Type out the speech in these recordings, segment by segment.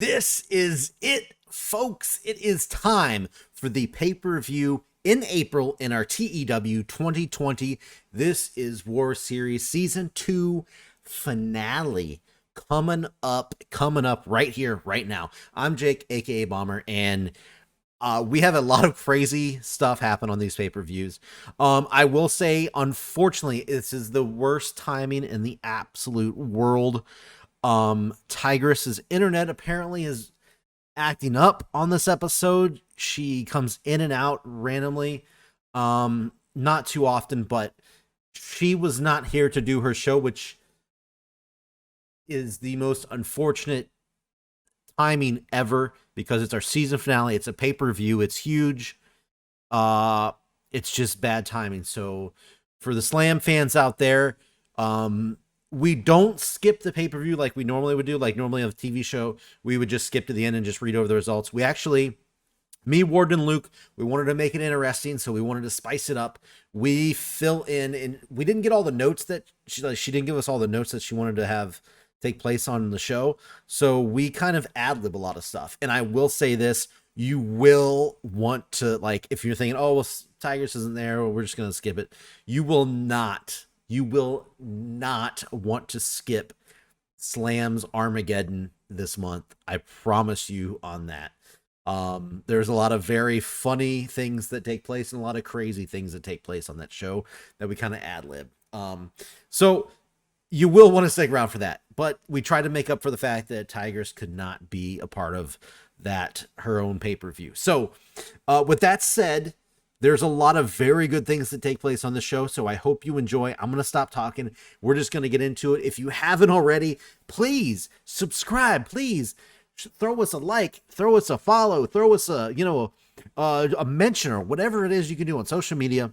This is it, folks. It is time for the pay-per-view in April in our TEW 2020. This is War Series Season 2 finale coming up right here, right now. I'm Jake, aka Bomber, and we have a lot of crazy stuff happen on these pay-per-views. I will say, unfortunately, this is the worst timing in the absolute world. Tigress's internet apparently is acting up on this episode. She comes in and out randomly, not too often, but she was not here to do her show, which is the most unfortunate timing ever because it's our season finale. It's a pay-per-view. It's huge. It's just bad timing. So for the Slam fans out there, we don't skip the pay-per-view like we normally would do. Like normally on a TV show, we would just skip to the end and just read over the results. We actually, me, Warden, and Luke, we wanted to make it interesting, so we wanted to spice it up. We fill in, and we didn't get all the notes that she didn't give us all the notes that she wanted to have take place on the show. So we kind of ad-lib a lot of stuff. And I will say this, you will want to, like, if you're thinking, oh, well, Tigress isn't there, or we're just going to skip it. You will not want to skip Slam's Armageddon this month. I promise you on that. There's a lot of very funny things that take place and a lot of crazy things that take place on that show that we kind of ad-lib. So you will want to stick around for that. But we try to make up for the fact that Tigress could not be a part of that, her own pay-per-view. So with that said, there's a lot of very good things that take place on the show, so I hope you enjoy. I'm going to stop talking. We're just going to get into it. If you haven't already, please subscribe. Please throw us a like, throw us a follow, throw us a mention or whatever it is you can do on social media.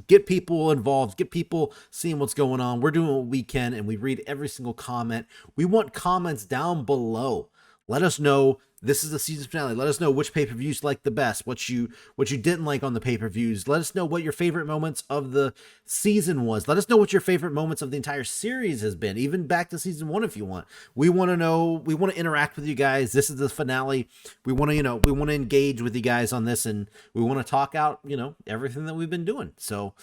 Get people involved, get people seeing what's going on. We're doing what we can, and we read every single comment. We want comments down below. Let us know. This is the season finale. Let us know which pay-per-views you like the best, what you didn't like on the pay-per-views. Let us know what your favorite moments of the season was. Let us know what your favorite moments of the entire series has been, even back to season 1 if you want. We want to know. We want to interact with you guys. This is the finale. We want to, we want to engage with you guys on this, and we want to talk out, everything that we've been doing. So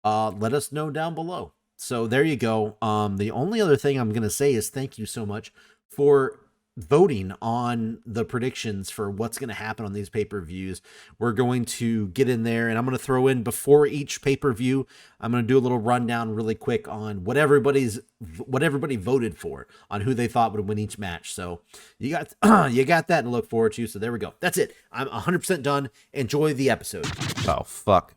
let us know down below. So there you go. The only other thing I'm going to say is thank you so much for voting on the predictions for what's going to happen on these pay-per-views. We're going to get in there, and I'm going to throw in before each pay-per-view, I'm going to do a little rundown really quick on what everybody voted for, on who they thought would win each match. So you got that to look forward to. So there we go. That's it. I'm 100% done. Enjoy the episode. Oh, fuck.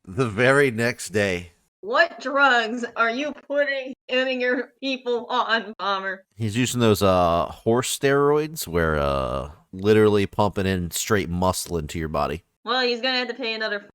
The very next day. What drugs are you putting your people on, Bomber? He's using those horse steroids where literally pumping in straight muscle into your body. Well, he's gonna have to pay another.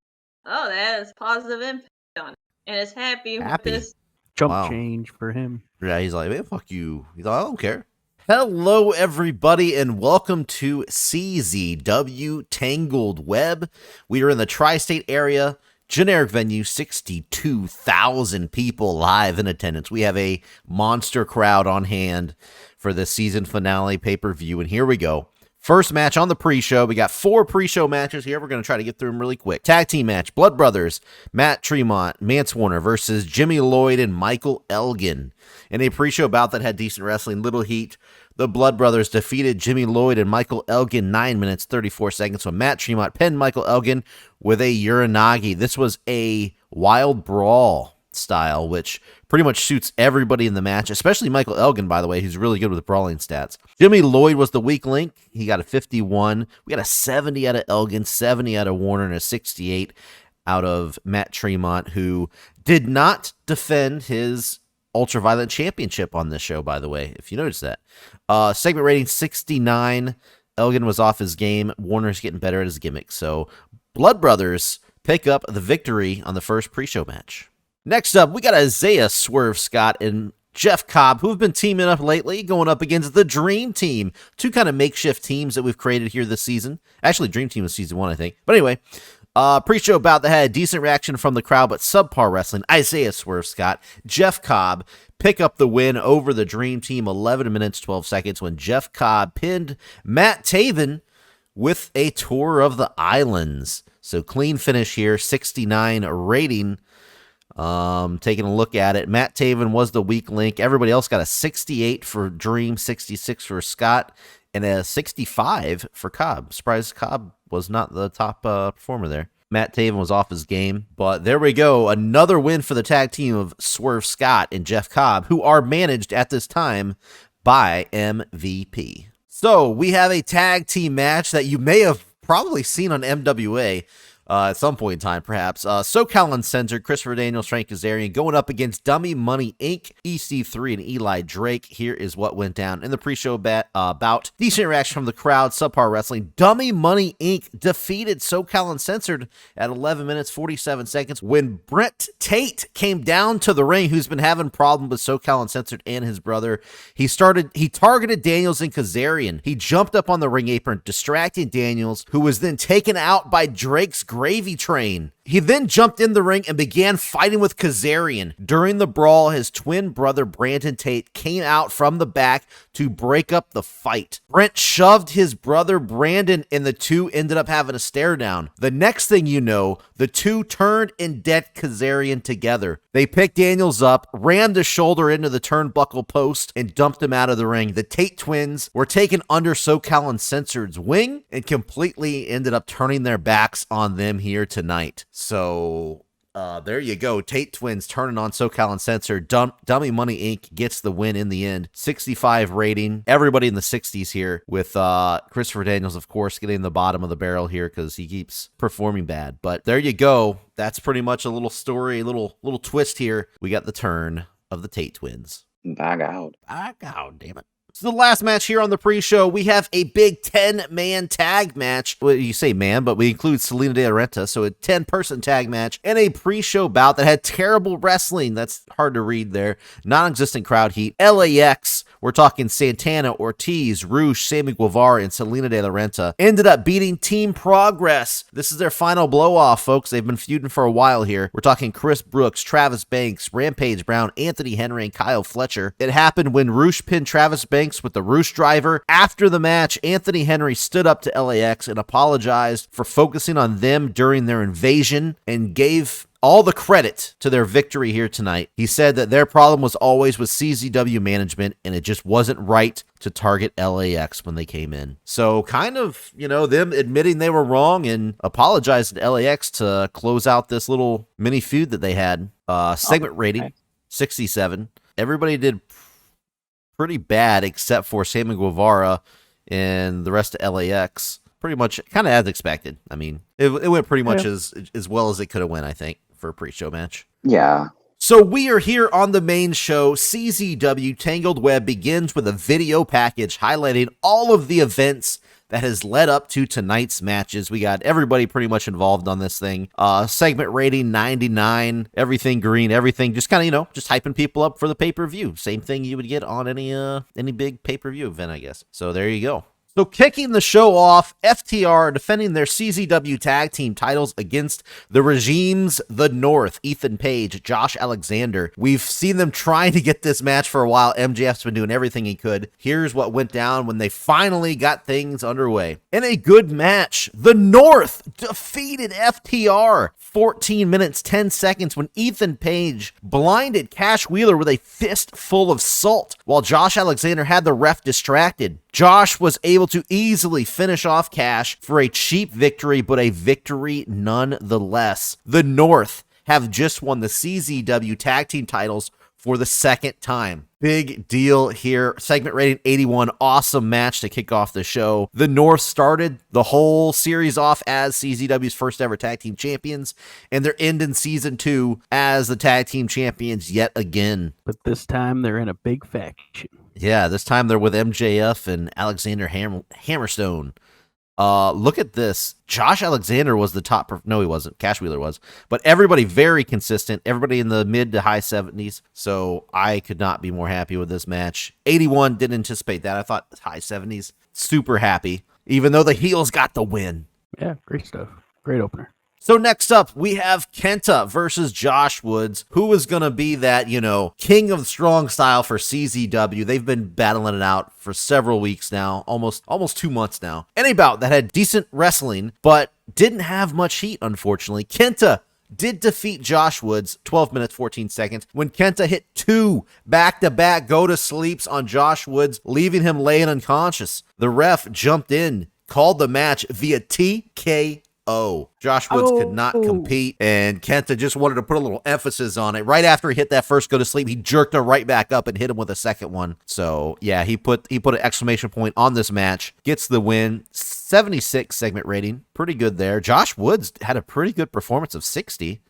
Oh, that has positive impact on him. And is happy with this. Jump change for him. Yeah, he's like, man, fuck you. He's like, I don't care. Hello, everybody, and welcome to CZW Tangled Web. We are in the tri-state area. Generic venue, 62,000 people live in attendance. We have a monster crowd on hand for the season finale pay-per-view, and here we go. First match on the pre-show. We got 4 pre-show matches here. We're going to try to get through them really quick. Tag team match, Blood Brothers, Matt Tremont, Mance Warner versus Jimmy Lloyd and Michael Elgin. In a pre-show bout that had decent wrestling, little heat, the Blood Brothers defeated Jimmy Lloyd and Michael Elgin 9 minutes, 34 seconds. So Matt Tremont pinned Michael Elgin with a Uranagi. This was a wild brawl style, which pretty much suits everybody in the match, especially Michael Elgin, by the way, who's really good with brawling stats. Jimmy Lloyd was the weak link. He got a 51. We got a 70 out of Elgin, 70 out of Warner, and a 68 out of Matt Tremont, who did not defend his Ultraviolet Championship on this show, by the way, if you noticed that. Segment rating 69. Elgin was off his game. Warner's getting better at his gimmick. So Blood Brothers pick up the victory on the first pre-show match. Next up, we got Isaiah Swerve Scott and Jeff Cobb, who have been teaming up lately, going up against the Dream Team. 2 kind of makeshift teams that we've created here this season. Actually, Dream Team was season 1, I think. But anyway, Pre-show bout that had a decent reaction from the crowd, but subpar wrestling. Isaiah Swerve Scott, Jeff Cobb pick up the win over the Dream Team, 11 minutes, 12 seconds, when Jeff Cobb pinned Matt Taven with a tour of the islands. So clean finish here, 69 rating. Taking a look at it, Matt Taven was the weak link. Everybody else got a 68 for Dream, 66 for Scott, and a 65 for Cobb. Surprised Cobb was not the top performer there. Matt Taven was off his game, but there we go. Another win for the tag team of Swerve Scott and Jeff Cobb, who are managed at this time by MVP. So we have a tag team match that you may have probably seen on MWA at some point in time, perhaps. SoCal Uncensored, Christopher Daniels, Frank Kazarian going up against Dummy Money Inc., EC3, and Eli Drake. Here is what went down in the pre-show bout. Decent reaction from the crowd, subpar wrestling. Dummy Money Inc. defeated SoCal Uncensored at 11 minutes, 47 seconds when Brent Tate came down to the ring, who's been having problems with SoCal Uncensored and his brother. He targeted Daniels and Kazarian. He jumped up on the ring apron, distracting Daniels, who was then taken out by Drake's gravy train. He then jumped in the ring and began fighting with Kazarian. During the brawl, his twin brother Brandon Tate came out from the back to break up the fight. Brent shoved his brother Brandon and the two ended up having a stare down. The next thing you know, the two turned and decked Kazarian together. They picked Daniels up, rammed his shoulder into the turnbuckle post, and dumped him out of the ring. The Tate twins were taken under SoCal Uncensored's wing and completely ended up turning their backs on them here tonight. So there you go. Tate twins turning on SoCal Uncensored. Dummy Money Inc. gets the win in the end. 65 rating. Everybody in the 60s here, with Christopher Daniels, of course, getting the bottom of the barrel here because he keeps performing bad. But there you go. That's pretty much a little story, little twist here. We got the turn of the Tate twins. Back out. Damn it. So the last match here on the pre-show, we have a big 10-man tag match. Well, you say man, but we include Selena De La Renta, so a 10-person tag match, and a pre-show bout that had terrible wrestling. That's hard to read there. Non-existent crowd heat. LAX, we're talking Santana, Ortiz, Rush, Sammy Guevara, and Selena De La Renta, ended up beating Team Progress. This is their final blow-off, folks. They've been feuding for a while here. We're talking Chris Brooks, Travis Banks, Rampage Brown, Anthony Henry, and Kyle Fletcher. It happened when Rush pinned Travis Banks with the Roosh driver. After the match, Anthony Henry stood up to LAX and apologized for focusing on them during their invasion and gave all the credit to their victory here tonight. He said that their problem was always with CZW management and it just wasn't right to target LAX when they came in. So kind of, them admitting they were wrong and apologizing to LAX to close out this little mini feud that they had. Segment rating, 67. Everybody did pretty bad except for Sammy Guevara and the rest of LAX. Pretty much kind of as expected. I mean, it went pretty much as well as it could have went, I think, for a pre-show match. Yeah. So we are here on the main show. CZW Tangled Web begins with a video package highlighting all of the events that has led up to tonight's matches. We got everybody pretty much involved on this thing. Segment rating 99, everything green, everything just kind of, just hyping people up for the pay-per-view. Same thing you would get on any big pay-per-view event, I guess. So there you go. So kicking the show off, FTR defending their CZW tag team titles against the Regimes, the North, Ethan Page, Josh Alexander. We've seen them trying to get this match for a while. MJF's been doing everything he could. Here's what went down when they finally got things underway. In a good match, the North defeated FTR 14 minutes, 10 seconds when Ethan Page blinded Cash Wheeler with a fistful of salt while Josh Alexander had the ref distracted. Josh was able to easily finish off Cash for a cheap victory, but a victory nonetheless. The North have just won the CZW tag team titles for the second time. Big deal here. Segment rating 81. Awesome match to kick off the show. The North started the whole series off as CZW's first ever tag team champions, and they're ending season 2 as the tag team champions yet again. But this time they're in a big faction. Yeah, this time they're with MJF and Alexander Hammerstone. Look at this. Josh Alexander was the top. No, he wasn't. Cash Wheeler was. But everybody very consistent. Everybody in the mid to high 70s. So I could not be more happy with this match. 81, didn't anticipate that. I thought high 70s. Super happy. Even though the heels got the win. Yeah, great stuff. Great opener. So next up, we have Kenta versus Josh Woods, who is going to be that, king of strong style for CZW. They've been battling it out for several weeks now, almost 2 months now. Any bout that had decent wrestling, but didn't have much heat, unfortunately. Kenta did defeat Josh Woods 12 minutes, 14 seconds when Kenta hit 2 back-to-back go-to-sleeps on Josh Woods, leaving him laying unconscious. The ref jumped in, called the match via TKO. Josh Woods could not compete, and Kenta just wanted to put a little emphasis on it. Right after he hit that first go to sleep, he jerked her right back up and hit him with a second one. So yeah, he put an exclamation point on this match, gets the win. 76 segment rating, pretty good there. Josh Woods had a pretty good performance of 60.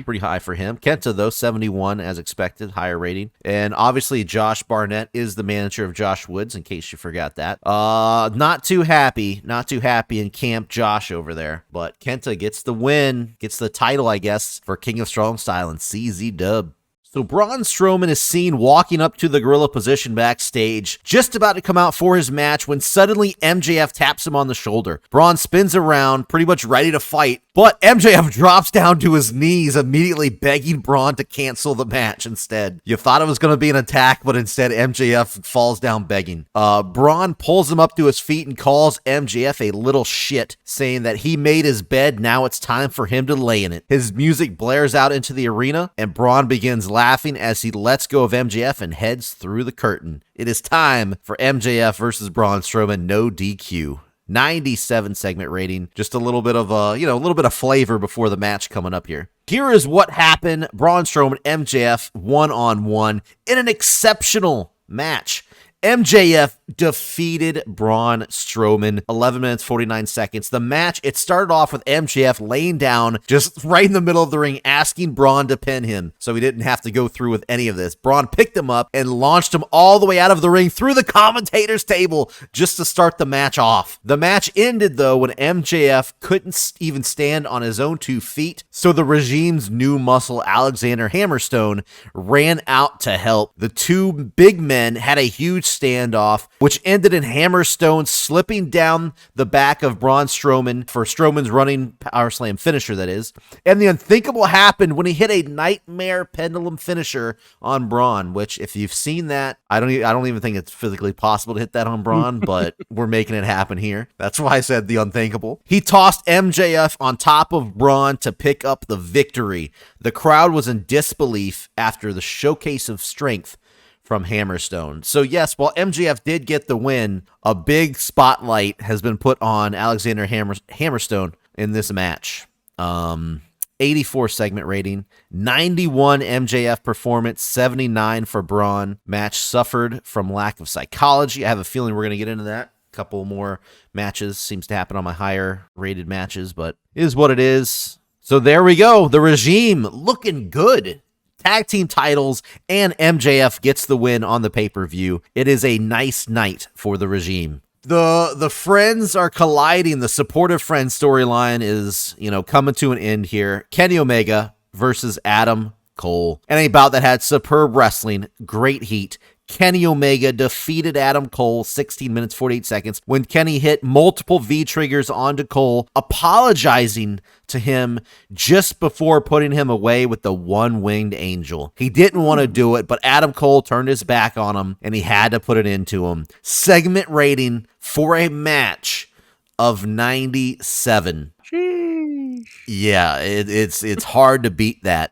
Pretty high for him. Kenta, though, 71 as expected, higher rating. And obviously, Josh Barnett is the manager of Josh Woods, in case you forgot that. Not too happy in Camp Josh over there. But Kenta gets the win, gets the title, I guess, for King of Strong Style and CZW. So Braun Strowman is seen walking up to the gorilla position backstage, just about to come out for his match when suddenly MJF taps him on the shoulder. Braun spins around, pretty much ready to fight, but MJF drops down to his knees, immediately begging Braun to cancel the match instead. You thought it was going to be an attack, but instead MJF falls down begging. Braun pulls him up to his feet and calls MJF a little shit, saying that he made his bed, now it's time for him to lay in it. His music blares out into the arena, and Braun begins laughing as he lets go of MJF and heads through the curtain. It is time for MJF versus Braun Strowman, no DQ. 97 segment rating, just a little bit of flavor before the match coming up here. Here is what happened. Braun Strowman, MJF, one-on-one in an exceptional match. MJF defeated Braun Strowman, 11 minutes, 49 seconds. The match, it started off with MJF laying down just right in the middle of the ring, asking Braun to pin him, so he didn't have to go through with any of this. Braun picked him up and launched him all the way out of the ring through the commentator's table just to start the match off. The match ended, though, when MJF couldn't even stand on his own 2 feet, so the regime's new muscle, Alexander Hammerstone, ran out to help. The 2 big men had a huge standoff, which ended in Hammerstone slipping down the back of Braun Strowman for Strowman's running power slam finisher, that is. And the unthinkable happened when he hit a nightmare pendulum finisher on Braun, which, if you've seen that, I don't even think it's physically possible to hit that on Braun, but we're making it happen here. That's why I said the unthinkable. He tossed MJF on top of Braun to pick up the victory. The crowd was in disbelief after the showcase of strength from Hammerstone. So yes, while MJF did get the win, a big spotlight has been put on Alexander Hammerstone in this match. 84 segment rating, 91 MJF performance, 79 for Braun. Match suffered from lack of psychology. I have a feeling we're going to get into that. A couple more matches seems to happen on my higher rated matches, but it is what it is. So there we go. The regime looking good. Tag team titles, and MJF gets the win on the pay-per-view. It is a nice night for the regime. The friends are colliding. The supportive friends storyline is, coming to an end here. Kenny Omega versus Adam Cole. And a bout that had superb wrestling, great heat. Kenny Omega defeated Adam Cole 16 minutes, 48 seconds when Kenny hit multiple V-triggers onto Cole, apologizing to him just before putting him away with the one-winged angel. He didn't want to do it, but Adam Cole turned his back on him, and he had to put it into him. Segment rating for a match of 97. Sheesh. Yeah, it's hard to beat that.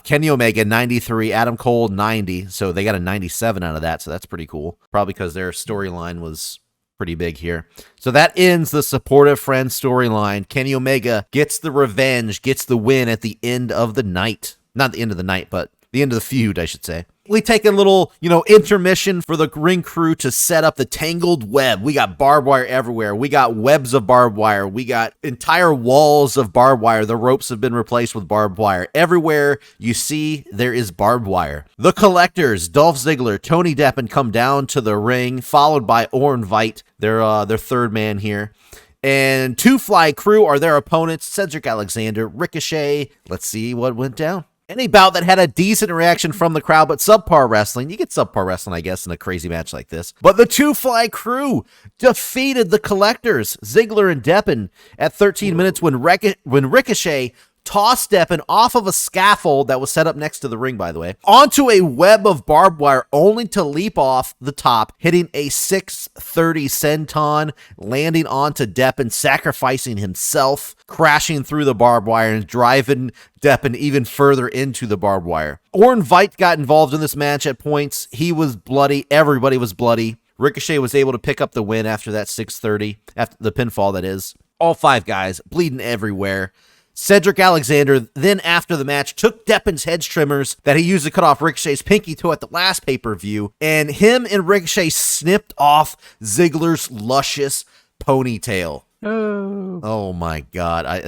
Kenny Omega, 93, Adam Cole, 90, so they got a 97 out of that, so that's pretty cool. Probably because their storyline was pretty big here. So that ends the supportive friend storyline. Kenny Omega gets the revenge, gets the win at the end of the night. Not the end of the night, but the end of the feud, I should say. We take a little, intermission for the ring crew to set up the Tangled Web. We got barbed wire everywhere. We got webs of barbed wire. We got entire walls of barbed wire. The ropes have been replaced with barbed wire. Everywhere you see, there is barbed wire. The Collectors, Dolph Ziggler, Tony Deppen come down to the ring, followed by Orton Veit, their third man here. And Two Fly Crew are their opponents, Cedric Alexander, Ricochet. Let's see what went down. Any bout that had a decent reaction from the crowd, but subpar wrestling. You get subpar wrestling, I guess, in a crazy match like this. But the Two Fly Crew defeated the Collectors, Ziggler and Deppen, at 13 minutes when Ricochet tossed Deppen off of a scaffold that was set up next to the ring, by the way, onto a web of barbed wire, only to leap off the top, hitting a 630 senton, landing onto Deppen, sacrificing himself, crashing through the barbed wire and driving Deppen even further into the barbed wire. Orton Veit got involved in this match at points. He was bloody. Everybody was bloody. Ricochet was able to pick up the win after that 630, after the pinfall, that is. All 5 guys bleeding everywhere. Cedric Alexander then, after the match, took Deppen's hedge trimmers that he used to cut off Ricochet's pinky toe at the last pay-per-view, and him and Ricochet snipped off Ziggler's luscious ponytail. Oh my God! I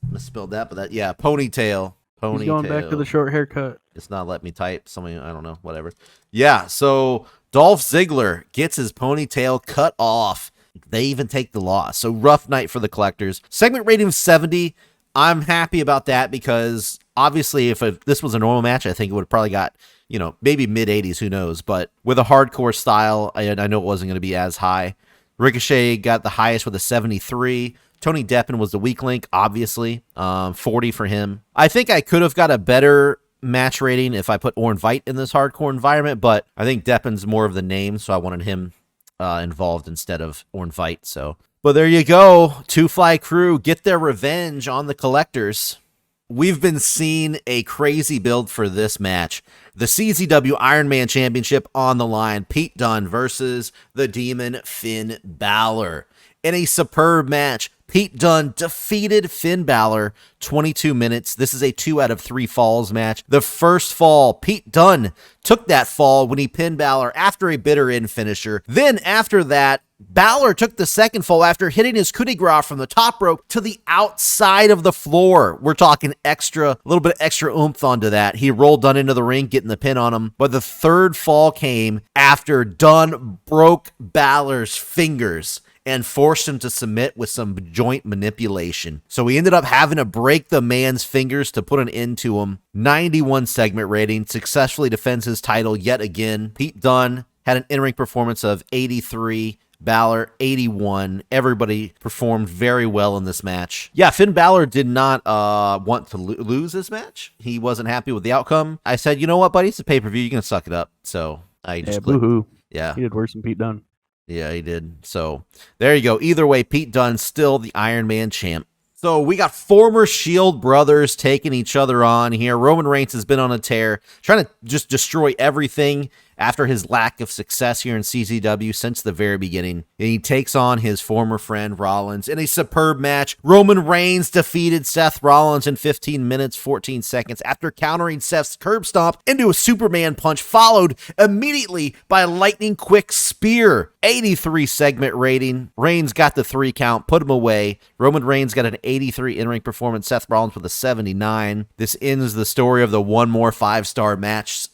misspelled that, but ponytail. He's going back to the short haircut. It's not letting me type. Something, I don't know. Whatever. Yeah. So Dolph Ziggler gets his ponytail cut off. They even take the loss. So rough night for the Collectors. Segment rating of 70. I'm happy about that because obviously if this was a normal match, I think it would have probably got, maybe mid 80s, who knows. But with a hardcore style, I know it wasn't going to be as high. Ricochet got the highest with a 73. Tony Deppen was the weak link, obviously. 40 for him. I think I could have got a better match rating if I put Orton Veit in this hardcore environment, but I think Deppen's more of the name, so I wanted him involved instead of Orton Veit. But there you go. Two Fly Crew get their revenge on the Collectors. We've been seeing a crazy build for this match. The CZW Iron Man Championship on the line. Pete Dunne versus the Demon Finn Balor. In a superb match, Pete Dunne defeated Finn Balor 22 minutes. This is a 2 out of 3 falls match. The first fall, Pete Dunne took that fall when he pinned Balor after a bitter end finisher. Then after that, Balor took the second fall after hitting his coup de grace from the top rope to the outside of the floor. We're talking a little bit of extra oomph onto that. He rolled Dunne into the ring, getting the pin on him. But the third fall came after Dunne broke Balor's fingers and forced him to submit with some joint manipulation. So he ended up having to break the man's fingers to put an end to him. 91 segment rating, successfully defends his title yet again. Pete Dunne had an in-ring performance of 83, Balor 81. Everybody performed very well in this match. Yeah, Finn Balor did not want to lose this match. He wasn't happy with the outcome. I said, you know what, buddy, it's a pay-per-view. You're going to suck it up. So I just boo-hoo. Yeah. He did worse than Pete Dunne. Yeah, he did. So there you go. Either way, Pete Dunne still the Iron Man champ. So we got former Shield brothers taking each other on here. Roman Reigns has been on a tear, trying to just destroy everything after his lack of success here in CZW since the very beginning. And he takes on his former friend Rollins in a superb match. Roman Reigns defeated Seth Rollins in 15 minutes, 14 seconds after countering Seth's curb stomp into a Superman punch, followed immediately by a lightning quick spear. 83 segment rating. Reigns got the 3 count, put him away. Roman Reigns got an 83 in-ring performance. Seth Rollins with a 79. This ends the story of the one more 5-star match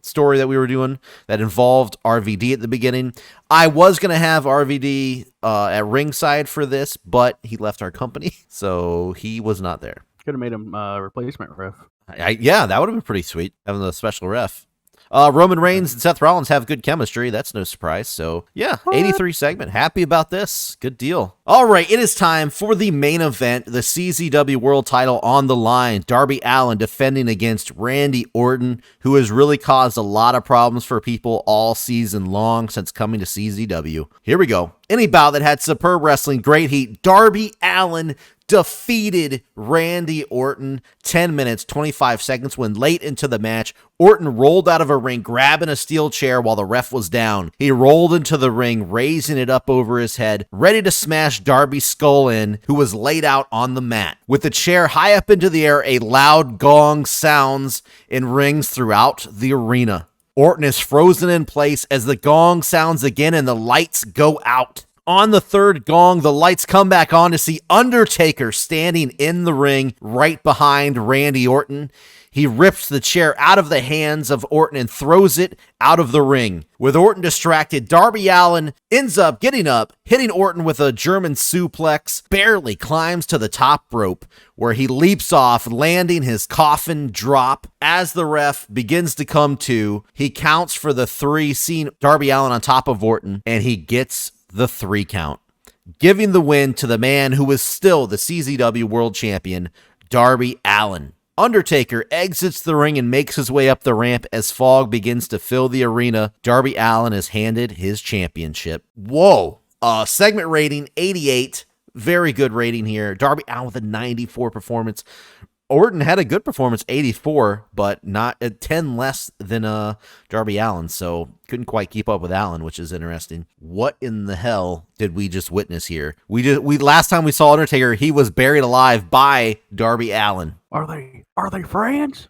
story that we were doing that involved RVD at the beginning. I was going to have RVD at ringside for this, but he left our company, so he was not there. Could have made him replacement ref. Yeah, that would have been pretty sweet, having the special ref. Roman Reigns and Seth Rollins have good chemistry. That's no surprise. So, yeah, 83 segment. Happy about this. Good deal. All right, it is time for the main event, the CZW World Title on the line. Darby Allin defending against Randy Orton, who has really caused a lot of problems for people all season long since coming to CZW. Here we go. Any bout that had superb wrestling, great heat, Darby Allin defeated Randy Orton 10 minutes, 25 seconds when late into the match, Orton rolled out of a ring, grabbing a steel chair while the ref was down. He rolled into the ring, raising it up over his head, ready to smash Darby's skull in, who was laid out on the mat. With the chair high up into the air, a loud gong sounds and rings throughout the arena. Orton is frozen in place as the gong sounds again and the lights go out. On the third gong, the lights come back on to see Undertaker standing in the ring right behind Randy Orton. He rips the chair out of the hands of Orton and throws it out of the ring. With Orton distracted, Darby Allin ends up getting up, hitting Orton with a German suplex, barely climbs to the top rope, where he leaps off, landing his coffin drop. As the ref begins to come to, he counts for the 3, seeing Darby Allin on top of Orton, and he gets the 3 count, giving the win to the man who is still the CZW World Champion, Darby Allin. Undertaker exits the ring and makes his way up the ramp as fog begins to fill the arena. Darby Allin is handed his championship. Whoa. Segment rating, 88. Very good rating here. Darby Allin with a 94 performance. Orton had a good performance, 84, but not 10 less than Darby Allin, so couldn't quite keep up with Allin, which is interesting. What in the hell did we just witness here? We last time we saw Undertaker, he was buried alive by Darby Allin. Are they friends?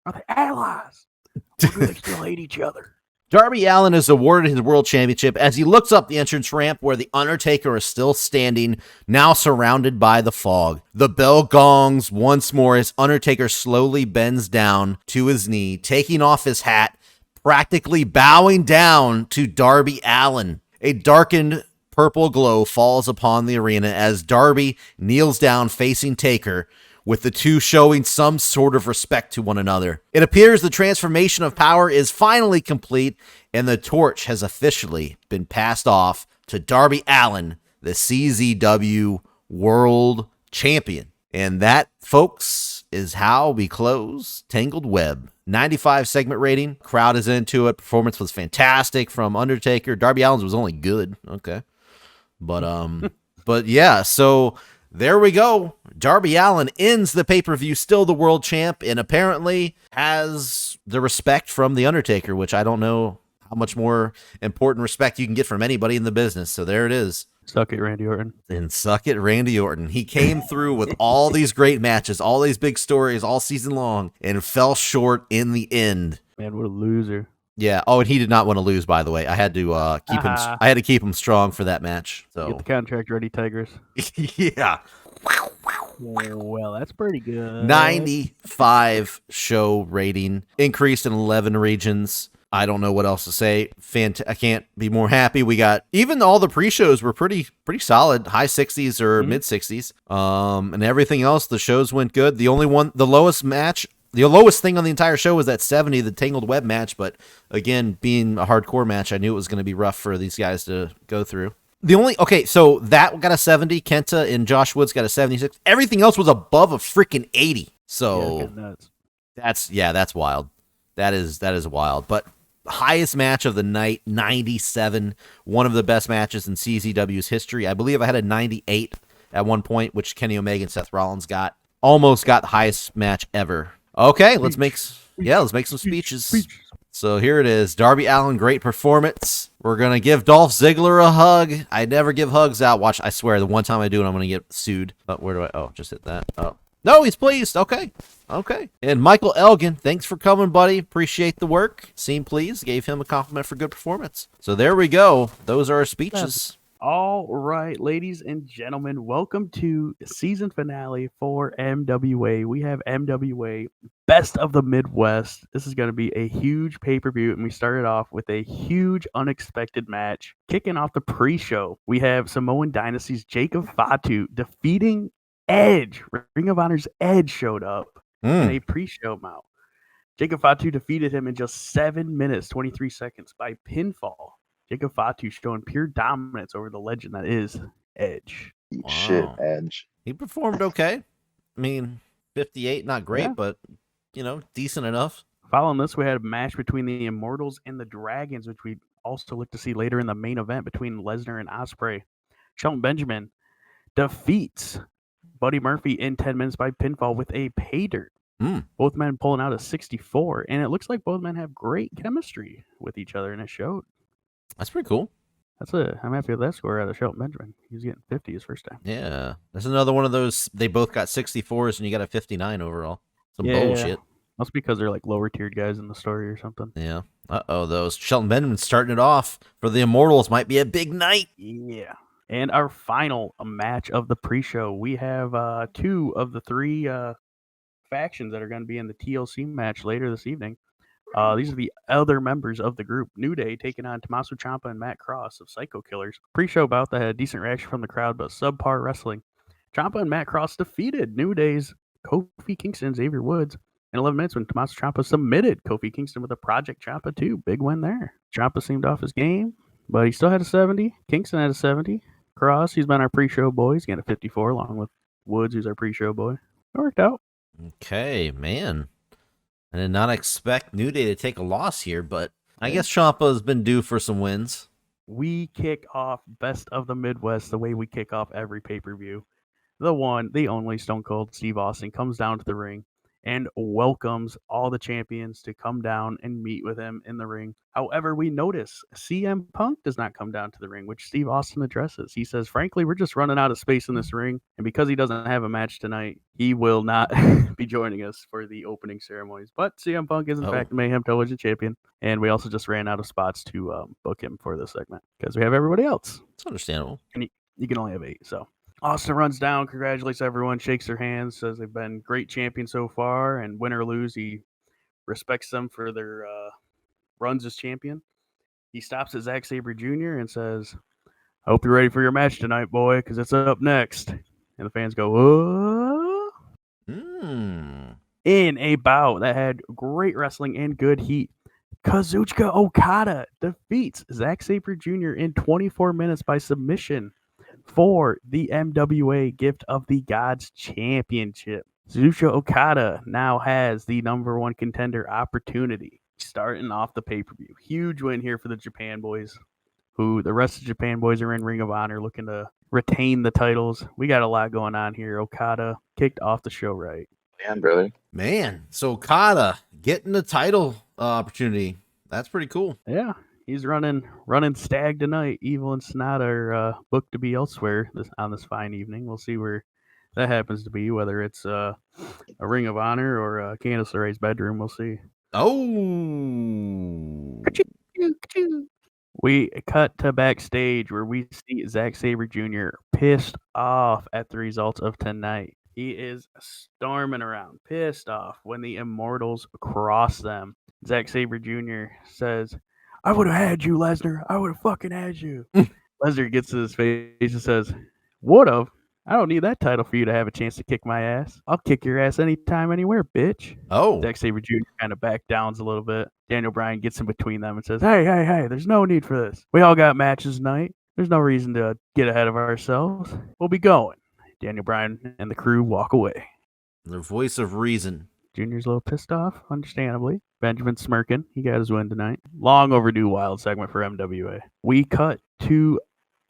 Are they allies? Or do they still hate each other? Darby Allin is awarded his world championship as he looks up the entrance ramp where the Undertaker is still standing, now surrounded by the fog. The bell gongs once more as Undertaker slowly bends down to his knee, taking off his hat, practically bowing down to Darby Allin. A darkened purple glow falls upon the arena as Darby kneels down facing Taker, with the two showing some sort of respect to one another. It appears the transformation of power is finally complete, and the torch has officially been passed off to Darby Allin, the CZW World Champion. And that, folks, is how we close Tangled Web. 95 segment rating. Crowd is into it. Performance was fantastic from Undertaker. Darby Allin's was only good. Okay. But yeah, so there we go. Darby Allin ends the pay-per-view still the world champ, and apparently has the respect from The Undertaker, which I don't know how much more important respect you can get from anybody in the business. So there it is. Suck it, Randy Orton. And suck it, Randy Orton. He came through with all these great matches, all these big stories all season long, and fell short in the end. Man, what a loser. Yeah. Oh, and he did not want to lose, by the way. I had to keep him. I had to keep him strong for that match. So get the contract ready, Tigress. Yeah. Well, that's pretty good. 95 show rating, increased in 11 regions. I don't know what else to say. I can't be more happy. We got, even all the pre-shows were pretty solid, high 60s or mid 60s. And everything else, the shows went good. The lowest thing on the entire show was that 70, the Tangled Web match. But again, being a hardcore match, I knew it was going to be rough for these guys to go through. So that got a 70. Kenta and Josh Woods got a 76. Everything else was above a freaking 80. So that's wild. That is wild. But highest match of the night, 97. One of the best matches in CZW's history. I believe I had a 98 at one point, which Kenny Omega and Seth Rollins got. Almost got the highest match ever. Okay, let's make some speeches. So here it is. Darby Allin, great performance. We're going to give Dolph Ziggler a hug. I never give hugs out. Watch, I swear, the one time I do it, I'm going to get sued. But where do I? Oh, just hit that. Oh. No, he's pleased. Okay. And Michael Elgin, thanks for coming, buddy. Appreciate the work. Seemed pleased. Gave him a compliment for good performance. So there we go. Those are our speeches. All right, ladies and gentlemen, welcome to season finale for MWA. We have MWA Best of the Midwest. This is going to be a huge pay-per-view, and we started off with a huge unexpected match. Kicking off the pre-show, we have Samoan Dynasty's Jacob Fatu defeating Edge. Ring of Honor's Edge showed up in a pre-show match. Jacob Fatu defeated him in just 7 minutes, 23 seconds by pinfall. Jacob Fatu showing pure dominance over the legend that is Edge. Wow. Shit, Edge. He performed okay. I mean, 58, not great, but, decent enough. Following this, we had a match between the Immortals and the Dragons, which we also look to see later in the main event between Lesnar and Ospreay. Shelton Benjamin defeats Buddy Murphy in 10 minutes by pinfall with a pay dirt. Both men pulling out a 64, and it looks like both men have great chemistry with each other, and it showed. That's pretty cool. I'm happy with that score out of Shelton Benjamin. He's getting 50 his first time. Yeah. That's another one of those, they both got 64s and you got a 59 overall. Some bullshit. That's because they're like lower tiered guys in the story or something. Yeah. Those Shelton Benjamin starting it off for the Immortals might be a big night. Yeah. And our final match of the pre-show, we have two of the three factions that are going to be in the TLC match later this evening. These are the other members of the group. New Day taking on Tommaso Ciampa and Matt Cross of Psycho Killers. Pre-show bout that had a decent reaction from the crowd, but subpar wrestling. Ciampa and Matt Cross defeated New Day's Kofi Kingston, Xavier Woods in 11 minutes when Tommaso Ciampa submitted Kofi Kingston with a Project Ciampa 2. Big win there. Ciampa seemed off his game, but he still had a 70. Kingston had a 70. Cross, he's been our pre-show boy. He's getting a 54 along with Woods, who's our pre-show boy. It worked out. Okay, man. I did not expect New Day to take a loss here, but I guess Ciampa's been due for some wins. We kick off Best of the Midwest the way we kick off every pay-per-view. The one, the only Stone Cold Steve Austin comes down to the ring and welcomes all the champions to come down and meet with him in the ring. However, we notice CM Punk does not come down to the ring, which Steve Austin addresses. He says, frankly, we're just running out of space in this ring, and because he doesn't have a match tonight, he will not be joining us for the opening ceremonies. But CM Punk is, in fact, the Mayhem Television Champion, and we also just ran out of spots to book him for this segment because we have everybody else. It's understandable. And you can only have 8, so... Austin runs down, congratulates everyone, shakes their hands, says they've been great champions so far, and win or lose, he respects them for their runs as champion. He stops at Zack Sabre Jr. and says, I hope you're ready for your match tonight, boy, because it's up next. And the fans go, oh. In a bout that had great wrestling and good heat, Kazuchika Okada defeats Zack Sabre Jr. in 24 minutes by submission for the MWA Gift of the Gods Championship. Kazuchika Okada now has the number 1 contender opportunity starting off the pay-per-view. Huge win here for the Japan boys, who the rest of the Japan boys are in Ring of Honor looking to retain the titles. We got a lot going on here. Okada kicked off the show right. Yeah, brother. Man, so Okada getting the title opportunity. That's pretty cool. Yeah. He's running Stag tonight. Evil and Sonata are booked to be elsewhere on this fine evening. We'll see where that happens to be, whether it's a Ring of Honor or Candice LeRae's bedroom. We'll see. Oh. We cut to backstage where we see Zack Sabre Jr. pissed off at the results of tonight. He is storming around, pissed off when the Immortals cross them. Zack Sabre Jr. says, I would have had you, Lesnar. I would have fucking had you. Lesnar gets to his face and says, would have? I don't need that title for you to have a chance to kick my ass. I'll kick your ass anytime, anywhere, bitch. Oh. Zack Sabre Jr. kind of back downs a little bit. Daniel Bryan gets in between them and says, hey, there's no need for this. We all got matches tonight. There's no reason to get ahead of ourselves. We'll be going. Daniel Bryan and the crew walk away. The voice of reason. Junior's a little pissed off, understandably. Benjamin smirking. He got his win tonight. Long overdue wild segment for MWA. We cut to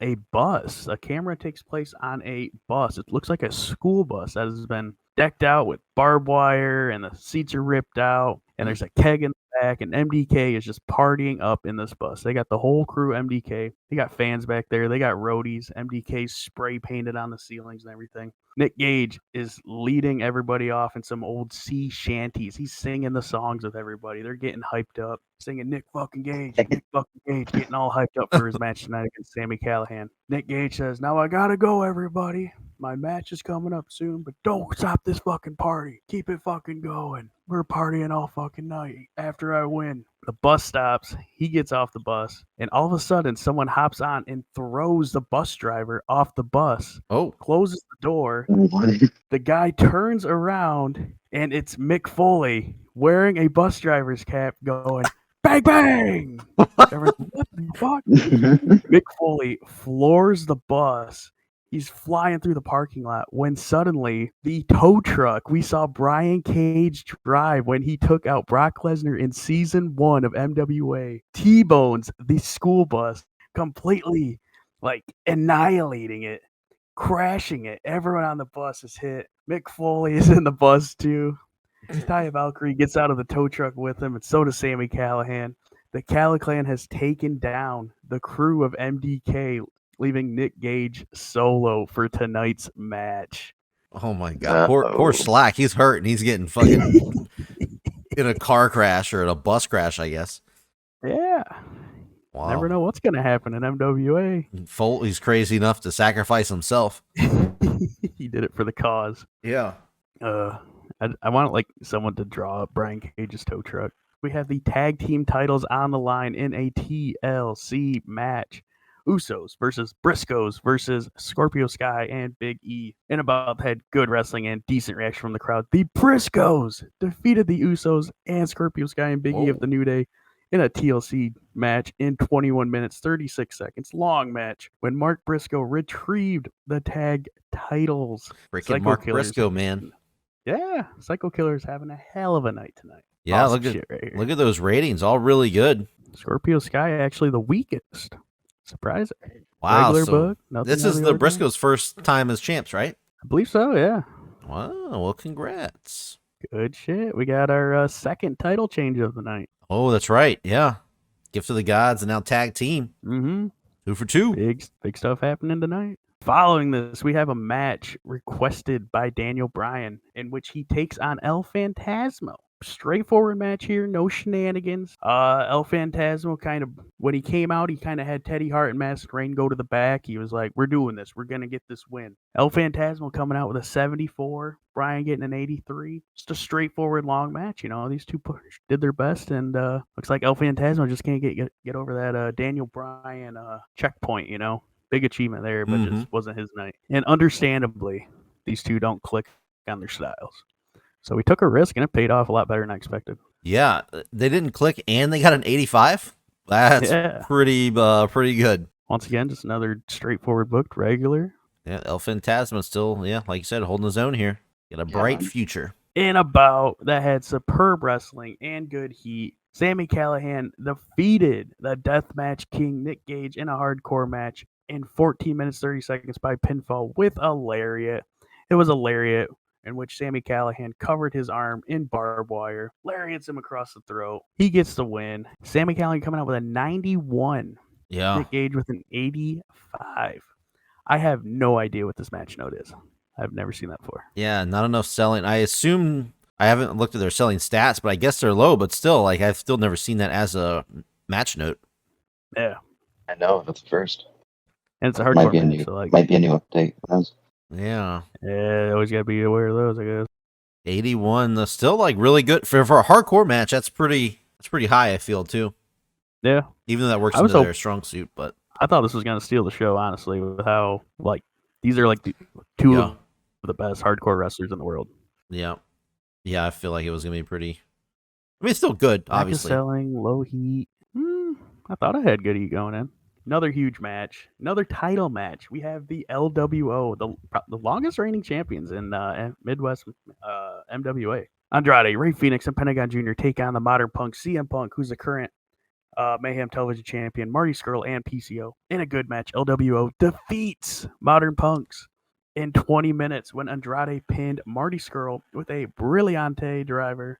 a bus. A camera takes place on a bus. It looks like a school bus that has been decked out with barbed wire and the seats are ripped out. And there's a keg in the back. And MDK is just partying up in this bus. They got the whole crew MDK. They got fans back there. They got roadies. MDK spray painted on the ceilings and everything. Nick Gage is leading everybody off in some old sea shanties. He's singing the songs with everybody. They're getting hyped up, singing Nick fucking Gage, getting all hyped up for his match tonight against Sami Callihan. Nick Gage says, now I gotta go, everybody. My match is coming up soon, but don't stop this fucking party. Keep it fucking going. We're partying all fucking night after I win. The bus stops. He gets off the bus. And all of a sudden, someone hops on and throws the bus driver off the bus. Oh. Closes the door. The guy turns around, and it's Mick Foley wearing a bus driver's cap going, bang, bang! Everyone's like, what the fuck? Mick Foley floors the bus. He's flying through the parking lot when suddenly the tow truck we saw Brian Cage drive when he took out Brock Lesnar in season 1 of MWA T-bones the school bus, completely annihilating it, crashing it. Everyone on the bus is hit. Mick Foley is in the bus too. Taya Valkyrie gets out of the tow truck with him, and so does Sami Callihan. The Cali Clan has taken down the crew of MDK, leaving Nick Gage solo for tonight's match. Oh my god. Poor Slack. He's hurt and he's getting fucking in a car crash or in a bus crash, I guess. Yeah. Wow. Never know what's going to happen in MWA. He's crazy enough to sacrifice himself. He did it for the cause. Yeah. I want like someone to draw up Brian Cage's tow truck. We have the tag team titles on the line in a TLC match. Usos versus Briscoes versus Scorpio Sky and Big E. In about had good wrestling and decent reaction from the crowd. The Briscoes defeated the Usos and Scorpio Sky and Big E of the New Day in a TLC match in 21 minutes, 36 seconds. Long match when Mark Briscoe retrieved the tag titles. Freaking Mark Briscoe, man. Yeah, Psycho Killer's having a hell of a night tonight. Yeah, Awesome shit right here. look at those ratings, all really good. Scorpio Sky actually the weakest. Surprising. Wow, Regular so book. Nothing this is the Briscoes' first time as champs, right? I believe so, yeah. Wow, well, congrats. Good shit. We got our second title change of the night. Oh, that's right. Yeah. Gift of the Gods and now tag team. Mm-hmm. 2 for 2. Big stuff happening tonight. Following this, we have a match requested by Daniel Bryan in which he takes on El Phantasmo. Straightforward match here, no shenanigans. El Phantasmo kind of, when he came out, he kind of had Teddy Hart and Masked Rain go to the back. He was like, we're doing this. We're going to get this win. El Phantasmo coming out with a 74. Bryan getting an 83. Just a straightforward long match. You know, these two did their best, and looks like El Phantasmo just can't get over that Daniel Bryan checkpoint, you know. Big achievement there, but just wasn't his night. And understandably, these two don't click on their styles. So we took a risk, and it paid off a lot better than I expected. Yeah, they didn't click, and they got an 85. That's pretty good. Once again, just another straightforward booked regular. Yeah, El Phantasmo still, yeah, like you said, holding his own here. Got a bright future. In a bout that had superb wrestling and good heat, Sami Callihan defeated the Deathmatch King Nick Gage in a hardcore match in 14 minutes 30 seconds by pinfall with a lariat. It was a lariat in which Sami Callihan covered his arm in barbed wire, lariats him across the throat. He gets the win. Sami Callihan coming out with a 91. Yeah. Nick Gage with an 85. I have no idea what this match note is. I've never seen that before. Yeah, not enough selling. I assume, I haven't looked at their selling stats, but I guess they're low, but still, like, I've still never seen that as a match note. Yeah. I know, that's the first. And it's a hardcore match, so might be a new update. Yeah. Yeah, always gotta be aware of those, I guess. 81, still like really good for a hardcore match. That's pretty high, I feel too. Yeah, even though that works into their strong suit. But I thought this was gonna steal the show, honestly, with how like these are like the two of the best hardcore wrestlers in the world. Yeah, I feel like it was gonna be pretty. I mean, it's still good, obviously. Selling low heat. I thought I had good heat going in. Another huge match, another title match. We have the LWO, the longest reigning champions in Midwest MWA. Andrade, Rey Fenix, and Pentagon Jr. take on the Modern Punk, CM Punk, who's the current Mayhem Television Champion, Marty Scurll, and PCO. In a good match, LWO defeats Modern Punks in 20 minutes when Andrade pinned Marty Scurll with a Brilliante driver.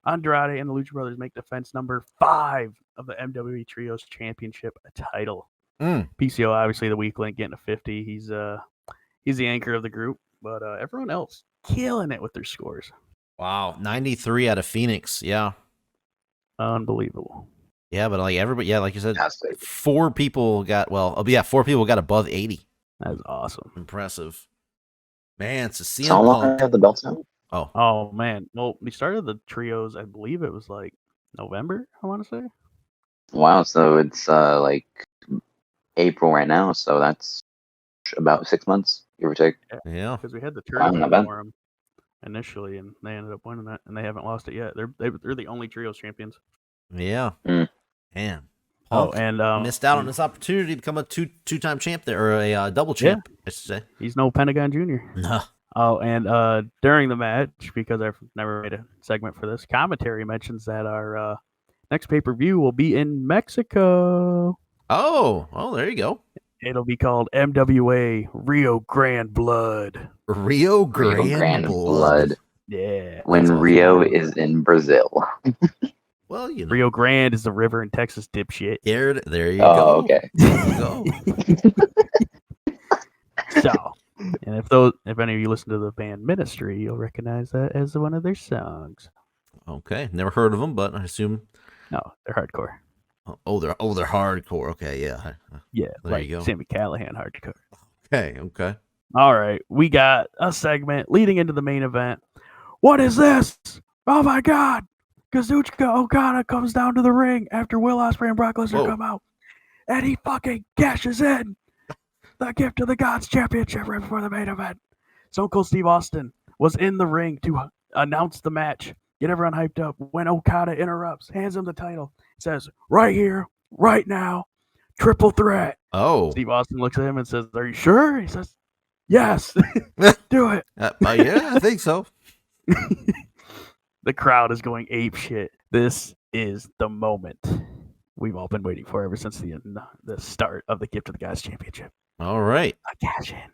Andrade and the Lucha Brothers make defense number 5 of the MWE Trios Championship title. PCO, obviously the weak link, getting a 50. He's the anchor of the group, but everyone else killing it with their scores. Wow, 93 out of Phoenix. Yeah, unbelievable. Yeah, but like everybody, yeah, like you said, 4 people got 4 people got above 80. That's awesome. Impressive. Man, it's a CM How long Punk. have the belts out? Oh man. Well, we started the trios, I believe it was like November, I want to say. Wow, so it's like April right now, so that's about 6 months, give or take. Yeah. Because we had the tournament for them initially, and they ended up winning that, and they haven't lost it yet. They're the only trios champions. Yeah. Man. Punk and missed out on this opportunity to become a two-time champ there, or a double champ, I should say. He's no Pentagon Jr. No. Oh, and during the match, because I've never made a segment for this, commentary mentions that our next pay-per-view will be in Mexico. Oh, there you go. It'll be called MWA Rio Grande Blood. Rio Grande Blood. Yeah. When Rio is in Brazil. Well, you know. Rio Grande is the river in Texas, dipshit. There you go. Okay. There you go. So, and if any of you listen to the band Ministry, you'll recognize that as one of their songs. Okay, never heard of them, but I assume. No, they're hardcore. Oh, they're hardcore. Okay, yeah. Yeah, there like you go. Sami Callihan hardcore. Okay. All right, we got a segment leading into the main event What is this? Oh my God! Kazuchika Okada comes down to the ring after Will Ospreay and Brock Lesnar Whoa. come out, and he fucking cashes in the Gift of the Gods Championship right before the main event. Stone Cold Steve Austin was in the ring to announce the match, get everyone hyped up, when Okada interrupts, hands him the title, says, right here, right now, triple threat. Oh. Steve Austin looks at him and says, are you sure? He says, yes, do it. Yeah, I think so. The crowd is going ape shit. This is the moment we've all been waiting for ever since the start of the Gift of the Gods Championship. All right. A cash in.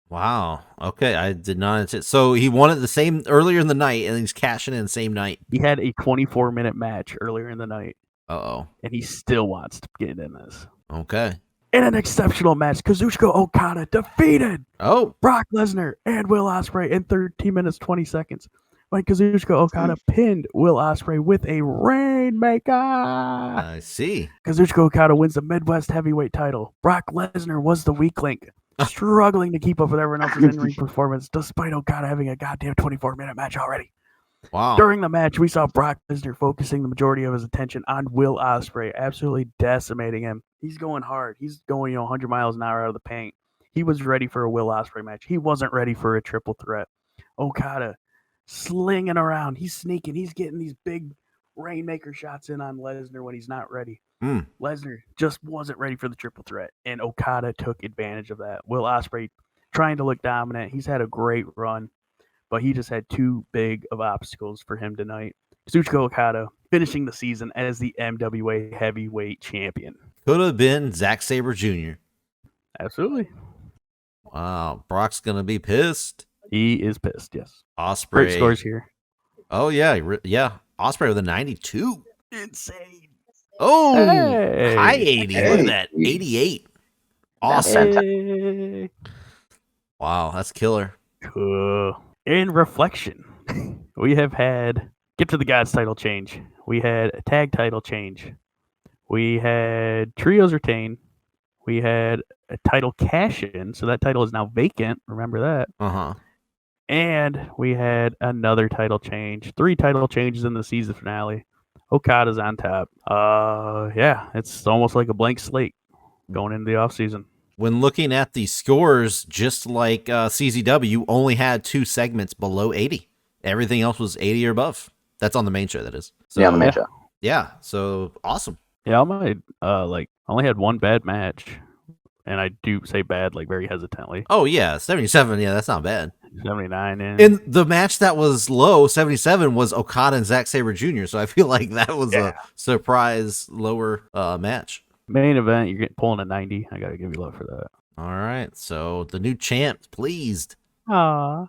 Wow. Okay, I did not anticipate. So he won it the same earlier in the night, and he's cashing in the same night. He had a 24-minute match earlier in the night. Uh-oh. And he still wants to get in this. Okay. In an exceptional match, Kazuchika Okada defeated Brock Lesnar and Will Ospreay in 13 minutes 20 seconds. When Kazuchika Okada pinned Will Ospreay with a Rainmaker. I see. Kazuchika Okada wins the Midwest Heavyweight title. Brock Lesnar was the weak link, struggling to keep up with everyone else's in-ring performance, despite Okada having a goddamn 24-minute match already. Wow. During the match, we saw Brock Lesnar focusing the majority of his attention on Will Ospreay, absolutely decimating him. He's going hard. He's going 100 miles an hour out of the paint. He was ready for a Will Ospreay match. He wasn't ready for a triple threat. Okada slinging around. He's sneaking. He's getting these big Rainmaker shots in on Lesnar when he's not ready. Lesnar just wasn't ready for the triple threat, and Okada took advantage of that. Will Ospreay trying to look dominant. He's had a great run, but he just had too big of obstacles for him tonight. Kazuchika Okada finishing the season as the MWA Heavyweight Champion. Could have been Zack Sabre Jr. Absolutely. Wow. Brock's going to be pissed. He is pissed, yes. Ospreay. Great scores here. Oh, yeah. Yeah. Ospreay with a 92. Insane. Oh, hey. high 80. Look at that. 88. Awesome. Hey. Wow, that's killer. Cool. In reflection, we have had Gift of the Gods title change. We had a tag title change. We had trios retain. We had a title cash in, so that title is now vacant. Remember that. Uh-huh. And we had another title change. 3 title changes in the season finale. Okada's on top. Yeah, it's almost like a blank slate going into the offseason. When looking at the scores, just like CZW only had 2 segments below 80. Everything else was 80 or above. That's on the main show, that is. So, yeah, on the main show. Yeah, so awesome. Yeah, I might only had one bad match. And I do say bad, like, very hesitantly. Oh, yeah, 77, yeah, that's not bad. 79 in. And the match that was low, 77, was Okada and Zack Sabre Jr., so I feel like that was a surprise lower match. Main event, you're pulling a 90. I got to give you love for that. All right, so the new champ, pleased. Aw.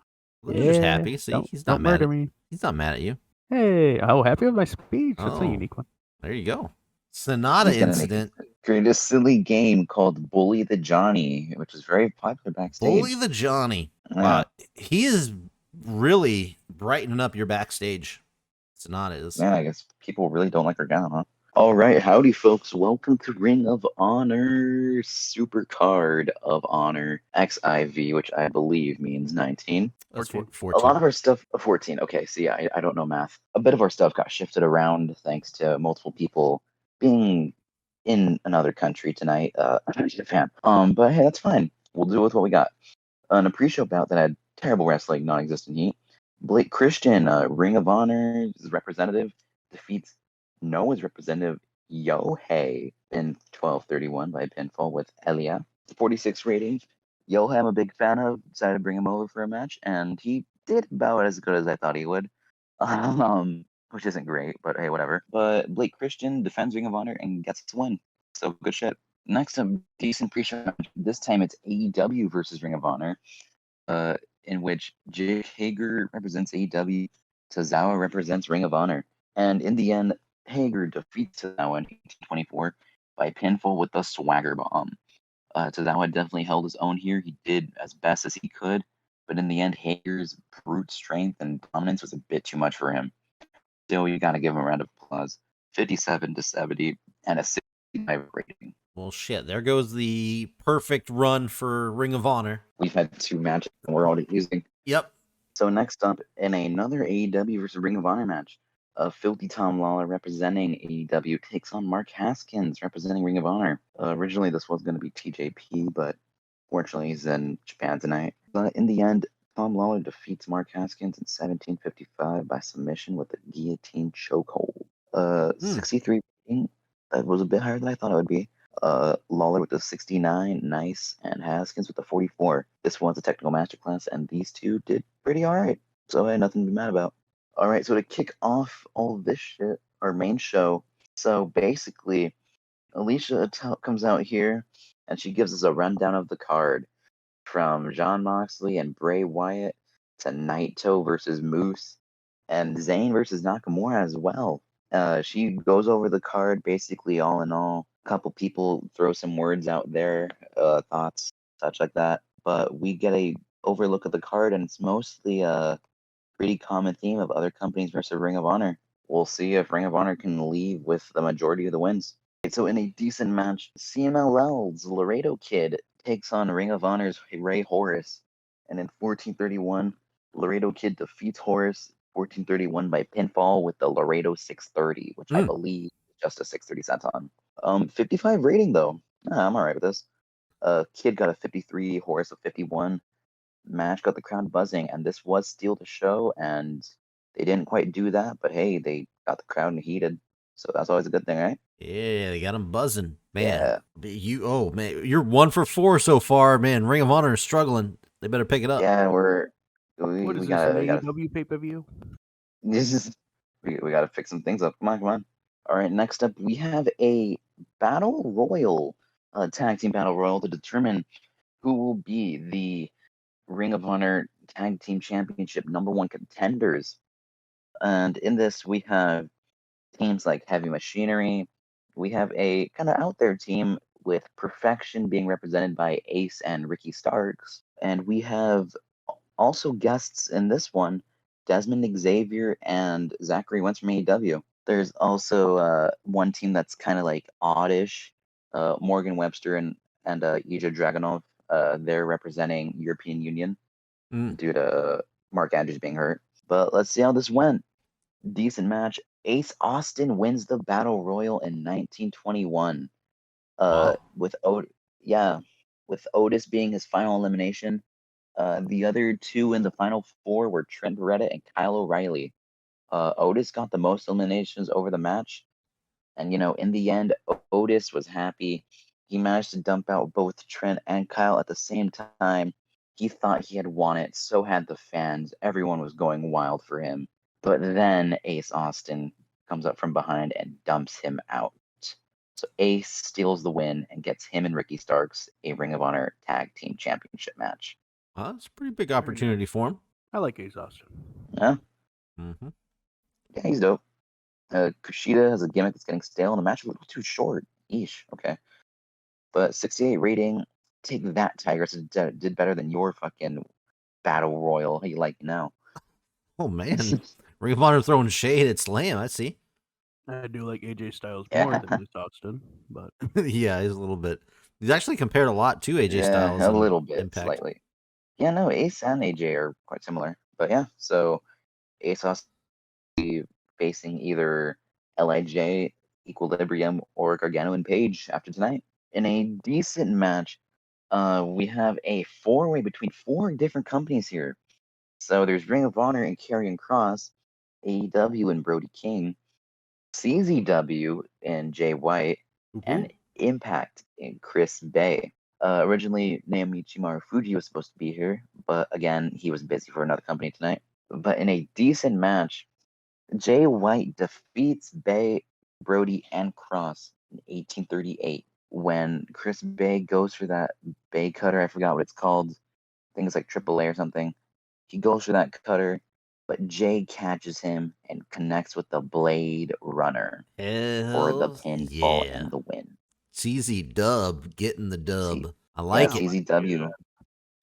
Just happy. See, he's not mad at me. He's not mad at you. Hey, happy with my speech. That's a unique one. There you go. Sonata incident. Created a silly game called Bully the Johnny, which is very popular backstage. Bully the Johnny. He is really brightening up your backstage. Sonata is. Yeah, I guess people really don't like her gown, huh? All right, howdy, folks. Welcome to Ring of Honor Supercard of Honor XIV, which I believe means 19. 14. A lot of our stuff, 14. Okay, see, I don't know math. A bit of our stuff got shifted around thanks to multiple people being in another country tonight. I'm Japan. But hey, that's fine. We'll do with what we got. An pre-show bout that had terrible wrestling, non-existent heat. Blake Christian, Ring of Honor's representative, defeats Noah's representative Yohei in 12:31 by pinfall with Elia. 46 rating. Yohei, I'm a big fan of. Decided to bring him over for a match, and he did about as good as I thought he would. Which isn't great, but hey, whatever. But Blake Christian defends Ring of Honor and gets to win. So good shit. Next, a decent pre-show match. This time it's AEW versus Ring of Honor, in which Jake Hager represents AEW, Tozawa represents Ring of Honor. And in the end, Hager defeats Tozawa in 1824 by pinfall with the Swagger Bomb. Tozawa definitely held his own here. He did as best as he could, but in the end, Hager's brute strength and dominance was a bit too much for him. Still, you got to give him a round of applause. 57-70 and a 65 rating. Well, shit, there goes the perfect run for Ring of Honor. We've had 2 matches and we're already using. Yep. So next up, in another AEW versus Ring of Honor match, Filthy Tom Lawler representing AEW takes on Mark Haskins representing Ring of Honor. Originally, this was going to be TJP, but fortunately, he's in Japan tonight. But in the end, Tom Lawler defeats Mark Haskins in 17:55 by submission with a guillotine chokehold. 63 rating. That was a bit higher than I thought it would be. Lawler with a 69, nice, and Haskins with a 44. This was a technical masterclass, and these two did pretty alright. So I had nothing to be mad about. Alright, so to kick off all of this shit, our main show, so basically, Alicia comes out here, and she gives us a rundown of the card. From Jon Moxley and Bray Wyatt to Naito versus Moose and Zayn versus Nakamura as well. She goes over the card basically all in all. A couple people throw some words out there, thoughts, such like that. But we get a overlook of the card, and it's mostly a pretty common theme of other companies versus Ring of Honor. We'll see if Ring of Honor can leave with the majority of the wins. So in a decent match, CMLL's Laredo Kid takes on Ring of Honor's Ray Horace, and in 14:31, Laredo Kid defeats Horace 14:31 by pinfall with the Laredo 630, which I believe is just a 630 senton. 55 rating though. I'm alright with this. Kid got a 53, Horace a 51. Match got the crowd buzzing, and this was Steal the Show, and they didn't quite do that, but hey, they got the crowd heated, so that's always a good thing, right? Yeah, they got them buzzing, man. Yeah. You're 1 for 4 so far, man. Ring of Honor is struggling. They better pick it up. Yeah, What is this, an AEW pay-per-view? We gotta fix some things up. Come on. All right, next up we have a battle royal, tag team battle royal to determine who will be the Ring of Honor Tag Team Championship #1 contenders. And in this, we have teams like Heavy Machinery. We have a kind of out there team with Perfection being represented by Ace and Ricky Starks. And we have also guests in this one, Desmond Xavier and Zachary Wentz from AEW. There's also one team that's kind of like oddish, Morgan Webster and Ija Dragunov. They're representing European Union due to Mark Andrews being hurt. But let's see how this went. Decent match. Ace Austin wins the Battle Royal in 1921. With Otis being his final elimination. The other two in the final four were Trent Beretta and Kyle O'Reilly. Otis got the most eliminations over the match. And, in the end, Otis was happy. He managed to dump out both Trent and Kyle at the same time. He thought he had won it, so had the fans. Everyone was going wild for him. But then Ace Austin comes up from behind and dumps him out. So Ace steals the win and gets him and Ricky Starks a Ring of Honor Tag Team Championship match. That's a pretty big opportunity for him. I like Ace Austin. Yeah? Mm-hmm. Yeah, he's dope. Kushida has a gimmick that's getting stale, and the match was a little too short. Eesh, okay. But 68 rating, take that, Tigress. Did better than your fucking Battle Royal. How you like it now? Oh, man. Ring of Honor throwing shade at Slam, I see. I do like AJ Styles more than Ace Austin, but... yeah, he's a little bit... He's actually compared a lot to AJ Styles. A little bit, Impact. Slightly. Yeah, no, Ace and AJ are quite similar. But yeah, so Ace Austin facing either LIJ, Equilibrium, or Gargano and Page after tonight. In a decent match, we have a four-way between 4 different companies here. So there's Ring of Honor and Karrion Kross, AEW and Brody King, CZW and Jay White, and Impact and Chris Bay. Originally, Naomichi Marufuji was supposed to be here, but again, he was busy for another company tonight. But in a decent match, Jay White defeats Bay, Brody, and Cross in 1838 when Chris Bay goes for that Bay cutter. I forgot what it's called. I think it's like AAA or something. He goes for that cutter, but Jay catches him and connects with the Blade Runner for the pinfall and the win. CZ Dub getting the dub. I like it. CZW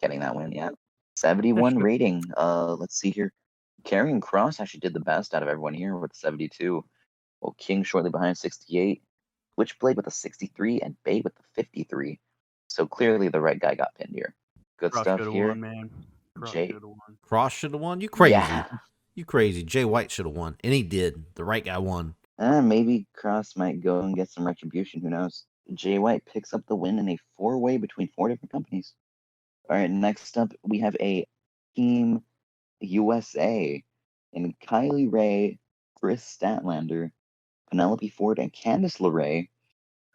getting that win, yeah. 71 rating. Let's see here. Karrion Kross actually did the best out of everyone here with 72. Well, King shortly behind 68. Switchblade with a 63 and Bay with the 53. So clearly the right guy got pinned here. Good Kross stuff here. Won, man. Cross Jay. should have won. Cross should have won. You crazy. Yeah. You crazy. Jay White should have won. And he did. The right guy won. Maybe Cross might go and get some retribution. Who knows? Jay White picks up the win in a 4-way between 4 different companies. All right, next up, we have a Team USA in Kylie Ray, Chris Statlander, Penelope Ford, and Candice LeRae,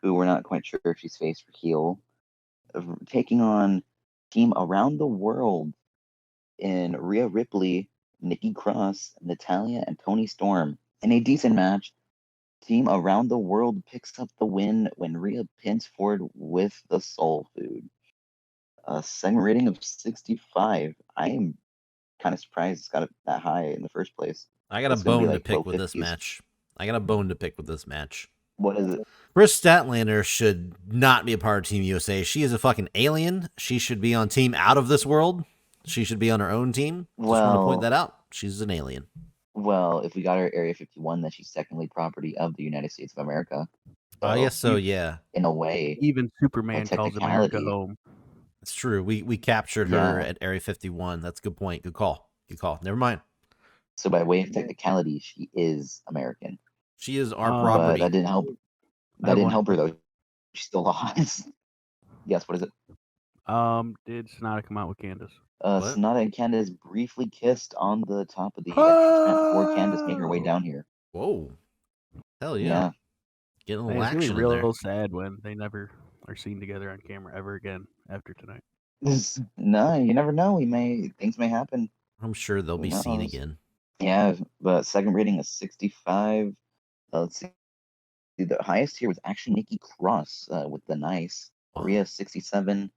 who we're not quite sure if she's face or heel, taking on Team Around the World in Rhea Ripley, Nikki Cross, Natalia, and Toni Storm. In a decent match, Team Around the World picks up the win when Rhea pins Ford with the Soul Food. A segment rating of 65. I am kind of surprised it's got it that high in the first place. I got a It's gonna be bone to like low pick with this 50s. match. I got a bone to pick with this match. What is it? Chris Statlander should not be a part of Team USA. She is a fucking alien. She should be on Team Out of This World. She should be on her own team. Just want to point that out. She's an alien. Well, if we got her Area 51, then she's technically property of the United States of America. I guess so, yeah. In a way, Even Superman calls America home. It's true. We captured her at Area 51. That's a good point. Good call. Good call. Never mind. So by way of technicality, she is American. She is our property. But that didn't help. That didn't help her though. She still lost. Yes. What is it? Did Sonata come out with Candice? Sonata and Candice briefly kissed on the top of the entrance before Candice made her way down here. Whoa. Hell yeah. Getting a little action it's in really there. real sad when they never are seen together on camera ever again after tonight. No, you never know. Things may happen. I'm sure they'll be seen again. Yeah, but second rating is 65. Let's see. The highest here was actually Nikki Cross with the nice. Rhea 67.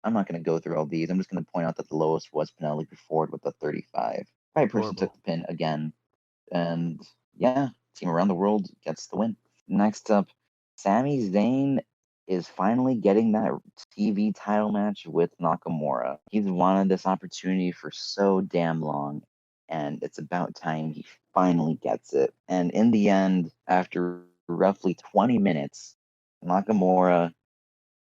I'm not going to go through all these. I'm just going to point out that the lowest was Penelope Ford with the 35. Right person took the pin again. And yeah, Team Around the World gets the win. Next up, Sami Zayn is finally getting that TV title match with Nakamura. He's wanted this opportunity for so damn long, and it's about time he finally gets it. And in the end, after roughly 20 minutes, Nakamura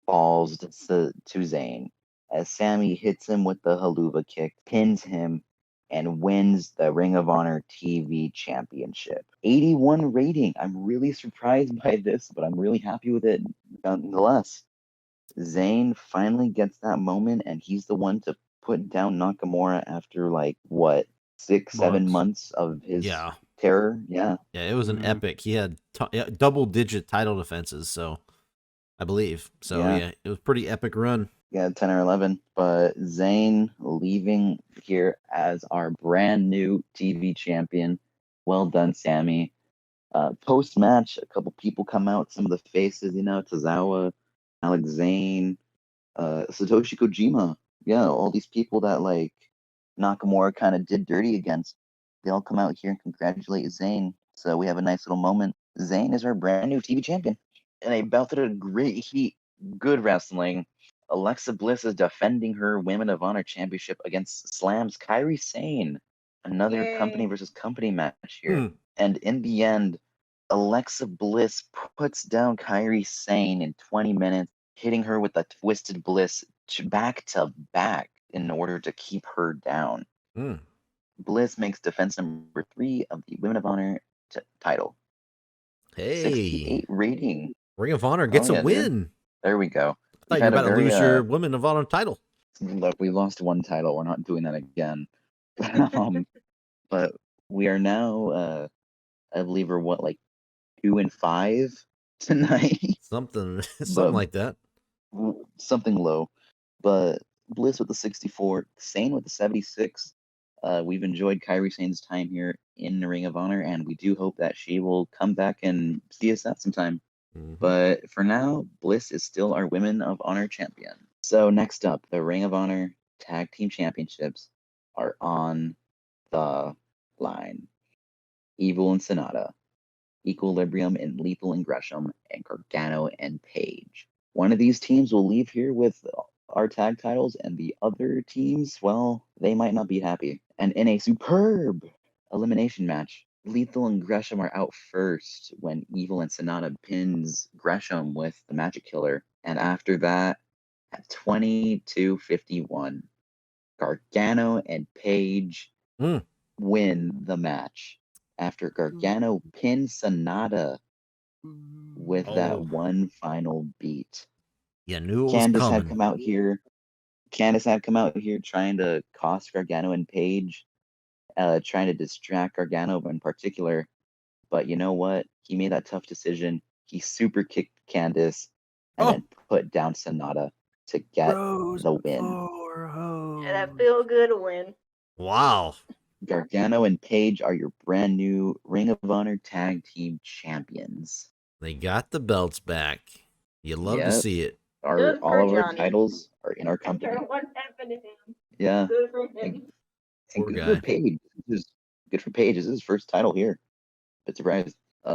falls to Zayn as Sami hits him with the haluva kick, pins him, and wins the Ring of Honor TV Championship. 81 rating. I'm really surprised by this, but I'm really happy with it nonetheless. Zayn finally gets that moment, and he's the one to put down Nakamura after 6-7 months of his terror. Yeah, it was an epic. He had double-digit title defenses, so I believe. So yeah, it was a pretty epic run. Yeah, 10 or 11. But Zayn leaving here as our brand new TV champion. Well done, Sami. Post-match, a couple people come out. Some of the faces, Tozawa, Alex Zane, Satoshi Kojima. Yeah, all these people that Nakamura kind of did dirty against. They all come out here and congratulate Zayn. So we have a nice little moment. Zayn is our brand new TV champion. And a bout that a great heat. Good wrestling. Alexa Bliss is defending her Women of Honor Championship against Slam's Kairi Sane. Another company versus company match here. And in the end, Alexa Bliss puts down Kairi Sane in 20 minutes, hitting her with a Twisted Bliss back to back in order to keep her down. Bliss makes defense number 3 of the Women of Honor title. Hey. 68 rating. Ring of Honor gets a win. Dude. There we go. I thought you were about to lose your Women of Honor title. Look, we lost one title. We're not doing that again. But we are now, I believe, we're 2-5 tonight. Something like that. Something low. But Bliss with the 64, Sane with the 76. We've enjoyed Kairi Sane's time here in the Ring of Honor, and we do hope that she will come back and see us out sometime. But for now, Bliss is still our Women of Honor champion. So next up, the Ring of Honor Tag Team Championships are on the line. Evil and Sonata, Equilibrium and Lethal and Gresham, and Gargano and Page. One of these teams will leave here with our tag titles, and the other teams, well, they might not be happy. And in a superb elimination match, Lethal and Gresham are out first when Evil and Sonata pins Gresham with the Magic Killer. And after that, at 22:51, Gargano and Page win the match after Gargano pinned Sonata with that one final beat. You knew it was Candice coming. had come out here. Candice had come out here trying to cost Gargano and Page, trying to distract Gargano in particular. But you know what? He made that tough decision. He super kicked Candice and then put down Sonata to get the win. Yeah, that feel good win. Wow. Gargano and Page are your brand new Ring of Honor Tag Team Champions. They got the belts back. You love to see it. All of our titles are in our company. What happened to him? Yeah. Good for him. And good for Page. Good for Page. This is his first title here. But surprise,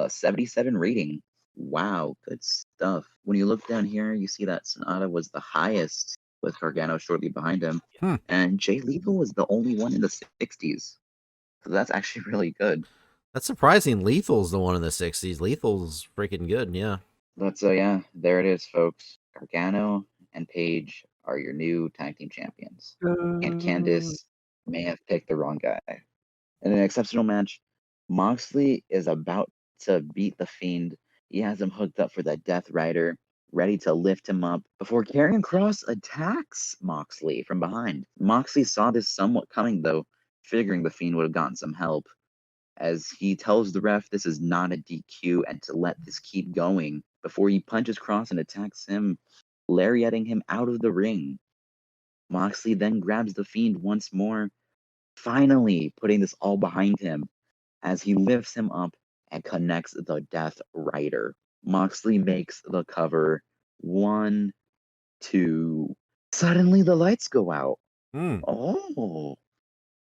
77 rating. Wow, good stuff. When you look down here, you see that Sonata was the highest with Gargano shortly behind him. And Jay Lethal was the only one in the 60s. So that's actually really good. That's surprising. Lethal's the one in the 60s. Lethal's freaking good, yeah. But so yeah, there it is, folks. Gargano and Page are your new tag team champions. And Candice may have picked the wrong guy. In an exceptional match, Moxley is about to beat the Fiend. He has him hooked up for the Death Rider, ready to lift him up before Karrion Kross attacks Moxley from behind. Moxley saw this somewhat coming, though, figuring the Fiend would have gotten some help, as he tells the ref this is not a DQ and to let this keep going before he punches Kross and attacks him, lariating him out of the ring. Moxley then grabs the Fiend once more, finally putting this all behind him as he lifts him up and connects the Death Rider. Moxley makes the cover. 1, 2. Suddenly the lights go out. Oh.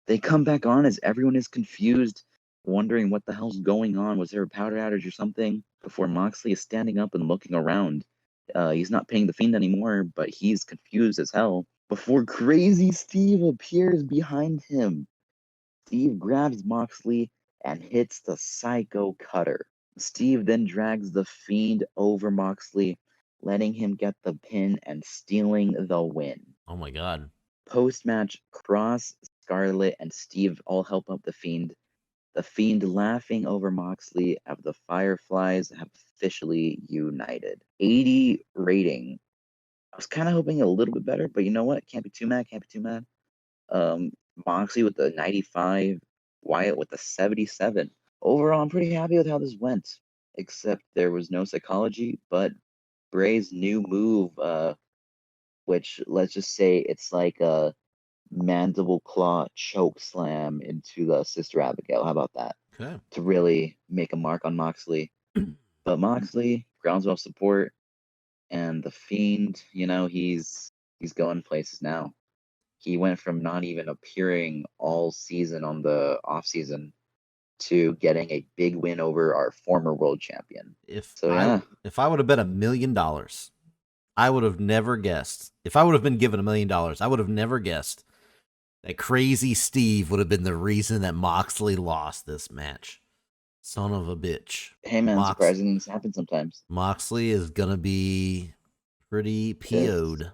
They come back on as everyone is confused, wondering what the hell's going on. Was there a powder outage or something? Before Moxley is standing up and looking around. He's not paying the Fiend anymore, but he's confused as hell. Before Crazy Steve appears behind him. Steve grabs Moxley and hits the Psycho Cutter. Steve then drags the Fiend over Moxley, letting him get the pin and stealing the win. Oh my god. Post-match, Kross, Scarlett, and Steve all help up the Fiend. The Fiend laughing over Moxley as the Fireflies have officially united. 80 rating. I was kind of hoping a little bit better, but you know what? Can't be too mad. Moxley with the 95, Wyatt with the 77. Overall, I'm pretty happy with how this went, except there was no psychology, but Bray's new move, which let's just say it's like a mandible claw choke slam into the Sister Abigail. How about that? Okay. To really make a mark on Moxley. But Moxley, groundswell support, and the Fiend, he's going places now. He went from not even appearing all season on the off season to getting a big win over our former world champion. If I would have bet $1 million, I would have never guessed. If I would have been given $1 million, I would have never guessed that Crazy Steve would have been the reason that Moxley lost this match. Son of a bitch. Hey man, surprising things happen sometimes. Moxley is gonna be pretty PO'd.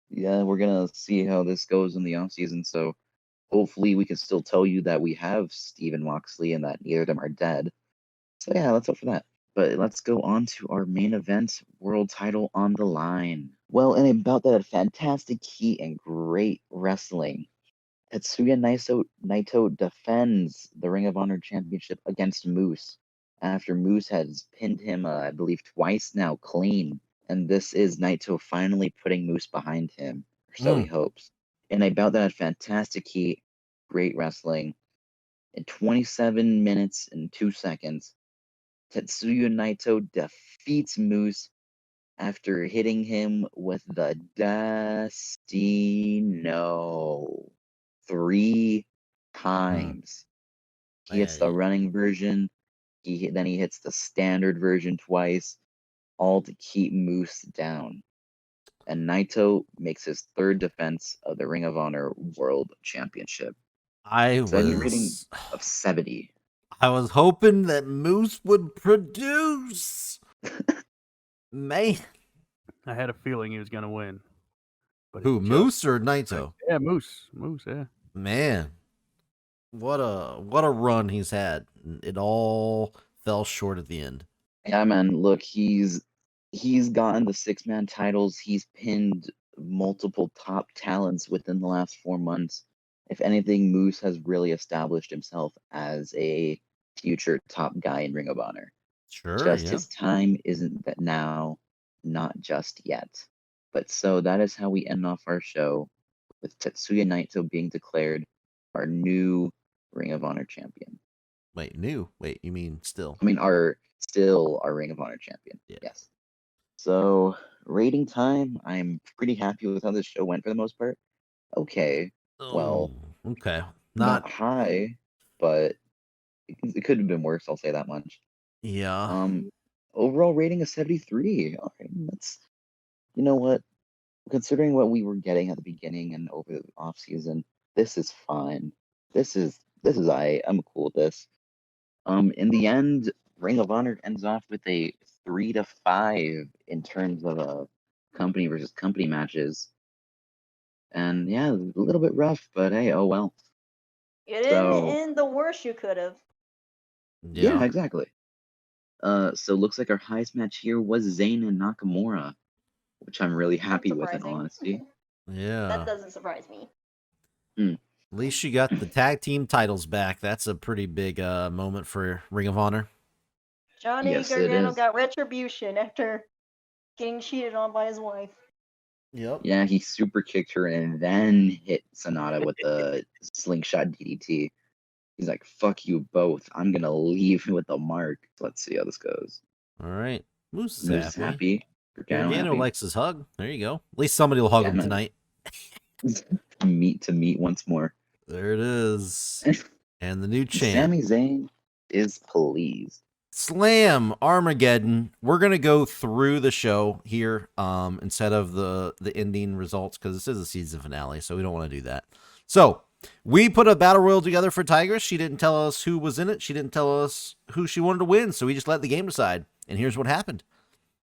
Yeah, we're gonna see how this goes in the off season. So hopefully we can still tell you that we have Steve and Moxley and that neither of them are dead. So yeah, let's hope for that. But let's go on to our main event, world title on the line. Well, and about that fantastic heat and great wrestling, Tetsuya Naito defends the Ring of Honor Championship against Moose after Moose has pinned him, I believe, twice now clean. And this is Naito finally putting Moose behind him, or so he hopes. And about that fantastic heat, great wrestling. In 27 minutes and 2 seconds, Tetsuya Naito defeats Moose after hitting him with the Destino 3 times. He hits the running version. Then he hits the standard version twice, all to keep Moose down. And Naito makes his 3rd defense of the Ring of Honor World Championship. A rating of 70. I was hoping that Moose would produce. Man. I had a feeling he was going to win. but Who, it just Moose or Naito? yeah, Moose, yeah. Man, what a run he's had. It all fell short at the end. Yeah, man. Look, he's gotten the 6-man titles. He's pinned multiple top talents within the last 4 months. If anything, Moose has really established himself as a future top guy in Ring of Honor. Sure, Just yeah. his time isn't that now, not just yet. But so that is how we end off our show with Tetsuya Naito being declared our new Ring of Honor champion. Wait, new? Wait, you mean still? I mean, our Ring of Honor champion. Yeah. Yes. So rating time, I'm pretty happy with how this show went for the most part. Okay, well, okay, not high, but it could have been worse. I'll say that much. Yeah. Overall rating is 73. All right, that's, you know what? Considering what we were getting at the beginning and over the off season, this is fine. This is I'm cool with this. In the end, Ring of Honor ends off with a 3 to 5 in terms of company versus company matches. And yeah, a little bit rough, but hey, oh well. It didn't end the worst you could have. Yeah, exactly. So looks like our highest match here was Zayn and Nakamura, which I'm really happy with, in honesty. Yeah. That doesn't surprise me. At least you got the tag team titles back. That's a pretty big moment for Ring of Honor. Johnny Yes, it Gargano is. got retribution after getting cheated on by his wife. Yep. Yeah, he super kicked her and then hit Sonata with the slingshot DDT. He's like, fuck you both. I'm going to leave with a mark. Let's see how this goes. All right. Moose is Moose happy. Gargano Gargano happy. likes his hug. There you go. At least somebody will hug Yeah, him man. tonight. meet once more. There it is. And the new champ. Sami Zayn is pleased. Slam Armageddon. We're gonna go through the show here instead of the ending results because this is a season finale, so we don't want to do that. So we put a battle royal together for Tigress. She didn't tell us who was in it. She didn't tell us who she wanted to win, so we just let the game decide. And here's what happened.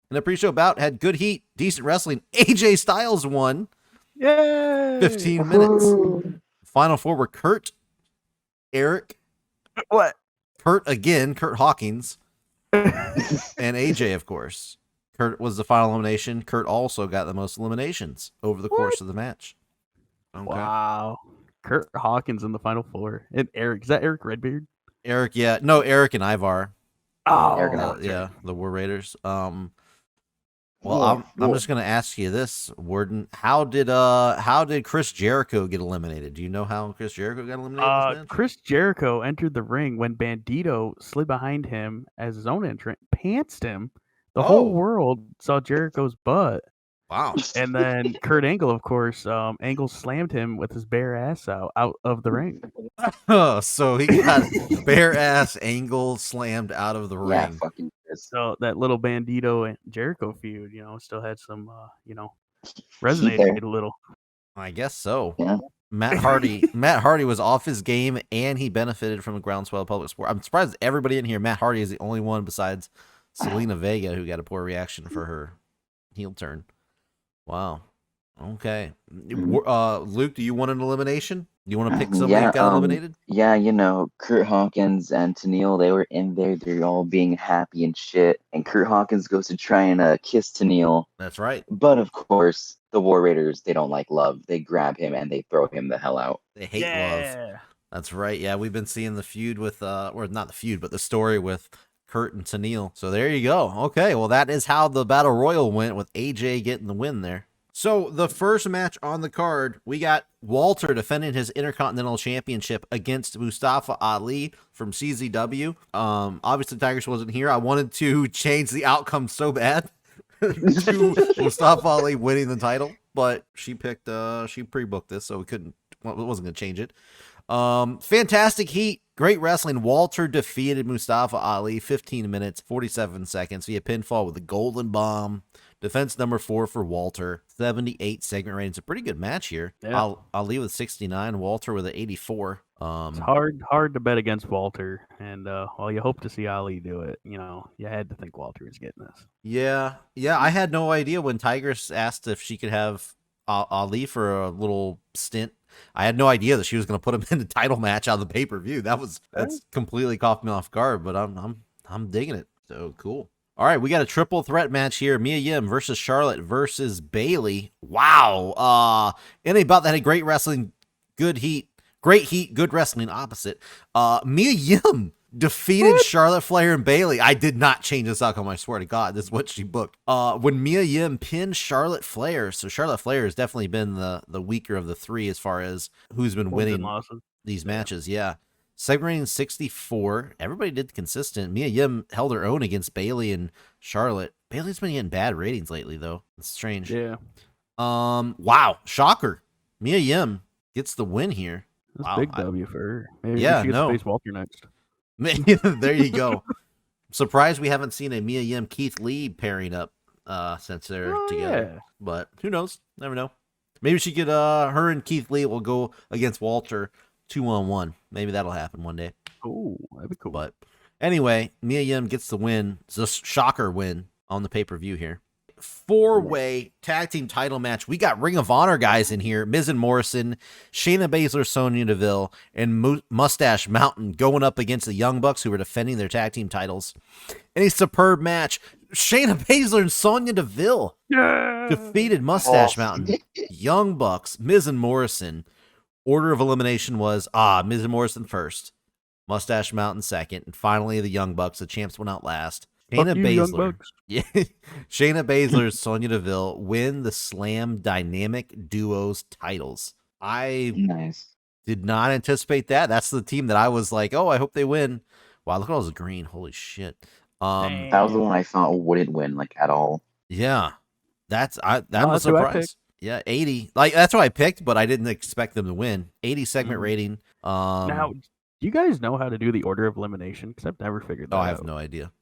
And the pre-show bout had good heat, decent wrestling. AJ Styles won. Yay! 15 minutes. Final four were Kurt, Eric, What? Kurt again, Kurt Hawkins, and AJ, of course. Kurt was the final elimination. Kurt also got the most eliminations over the course of the match. Okay. Wow. Kurt Hawkins in the final four. And Eric. Is that Eric Redbeard? Eric, yeah. No, Eric and Ivar. Oh, Eric and Ivar. Yeah, the War Raiders. Well, I'm just gonna ask you this, Warden. How did Chris Jericho get eliminated? Do you know how Chris Jericho got eliminated in this match? Chris Jericho entered the ring when Bandito slid behind him as his own entrant, pantsed him. The whole world saw Jericho's butt. Wow. And then Kurt Angle, of course, Angle slammed him with his bare ass out of the ring. So he got bare ass Angle slammed out of the Yeah, ring. fucking Chris. So that little Bandito and Jericho feud, still had some, resonated a little. I guess so. Yeah. Matt Hardy was off his game, and he benefited from a groundswell of public support. I'm surprised everybody in here. Matt Hardy is the only one besides Selena Vega who got a poor reaction for her heel turn. Wow. Okay. Luke, do you want an elimination? Do you want to pick somebody who got eliminated? Yeah, Kurt Hawkins and Tenille, they were in there. They're all being happy and shit. And Kurt Hawkins goes to try and kiss Tenille. That's right. But of course, the War Raiders, they don't like love. They grab him and they throw him the hell out. They hate love. That's right. Yeah, we've been seeing the feud with, or not the feud, but the story with Kurt and Tenille. So there you go. Okay, well, that is how the Battle Royal went with AJ getting the win there. So the first match on the card, we got Walter defending his Intercontinental Championship against Mustafa Ali from CZW. Obviously, Tigress wasn't here. I wanted to change the outcome so bad to Mustafa Ali winning the title, but she pre-booked this, so it wasn't going to change it. Fantastic heat. Great wrestling. Walter defeated Mustafa Ali 15 minutes, 47 seconds via pinfall with the Golden Bomb. Defense number 4 for Walter. 78 segment rating. It's a pretty good match here. Yeah. Ali with 69. Walter with an 84. It's hard to bet against Walter, and you hope to see Ali do it. You had to think Walter was getting this. Yeah. I had no idea when Tigress asked if she could have Ali for a little stint. I had no idea that she was going to put him in a title match on the pay-per-view. That's completely caught me off guard, but I'm digging it. So cool. All right, we got a triple threat match here. Mia Yim versus Charlotte versus Bayley. Wow. And about that had great wrestling, good heat, good wrestling opposite. Mia Yim defeated Charlotte Flair and Bayley. I did not change this outcome. I swear to God, this is what she booked. When Mia Yim pinned Charlotte Flair, so Charlotte Flair has definitely been the weaker of the three as far as who's been winning these matches. Yeah. Segment rating 64. Everybody did consistent. Mia Yim held her own against Bayley and Charlotte. Bayley's been getting bad ratings lately, though. It's strange. Yeah. Wow. Shocker. Mia Yim gets the win here. That's wow. big W for her. Maybe yeah, she gets to face Walter next. There you go. Surprised we haven't seen a Mia Yim Keith Lee pairing up since they're together. Yeah. But who knows? Never know. Maybe she could her and Keith Lee will go against Walter 2-on-1. Maybe that'll happen one day. Oh, that'd be cool. But anyway, Mia Yim gets the win. It's a shocker win on the pay-per-view here. 4-way tag team title match. We got Ring of Honor guys in here. Miz and Morrison, Shayna Baszler, Sonya Deville, and Mustache Mountain going up against the Young Bucks who were defending their tag team titles. In a superb match, Shayna Baszler and Sonya Deville defeated Mustache Mountain, Young Bucks, Miz and Morrison. Order of elimination was Miz and Morrison first, Mustache Mountain second, and finally the Young Bucks. The champs went out last. Shayna Baszler, Shayna Baszler, Sonya Deville win the Slam Dynamic Duos titles. I did not anticipate that. That's the team that I was like, oh, I hope they win. Wow, look at all those green. Holy shit. That was the one I thought wouldn't win like at all. Yeah, that was a surprise. Yeah, 80. Like that's what I picked, but I didn't expect them to win. 80 segment rating. Now, do you guys know how to do the order of elimination? Because I've never figured that out. I have no idea.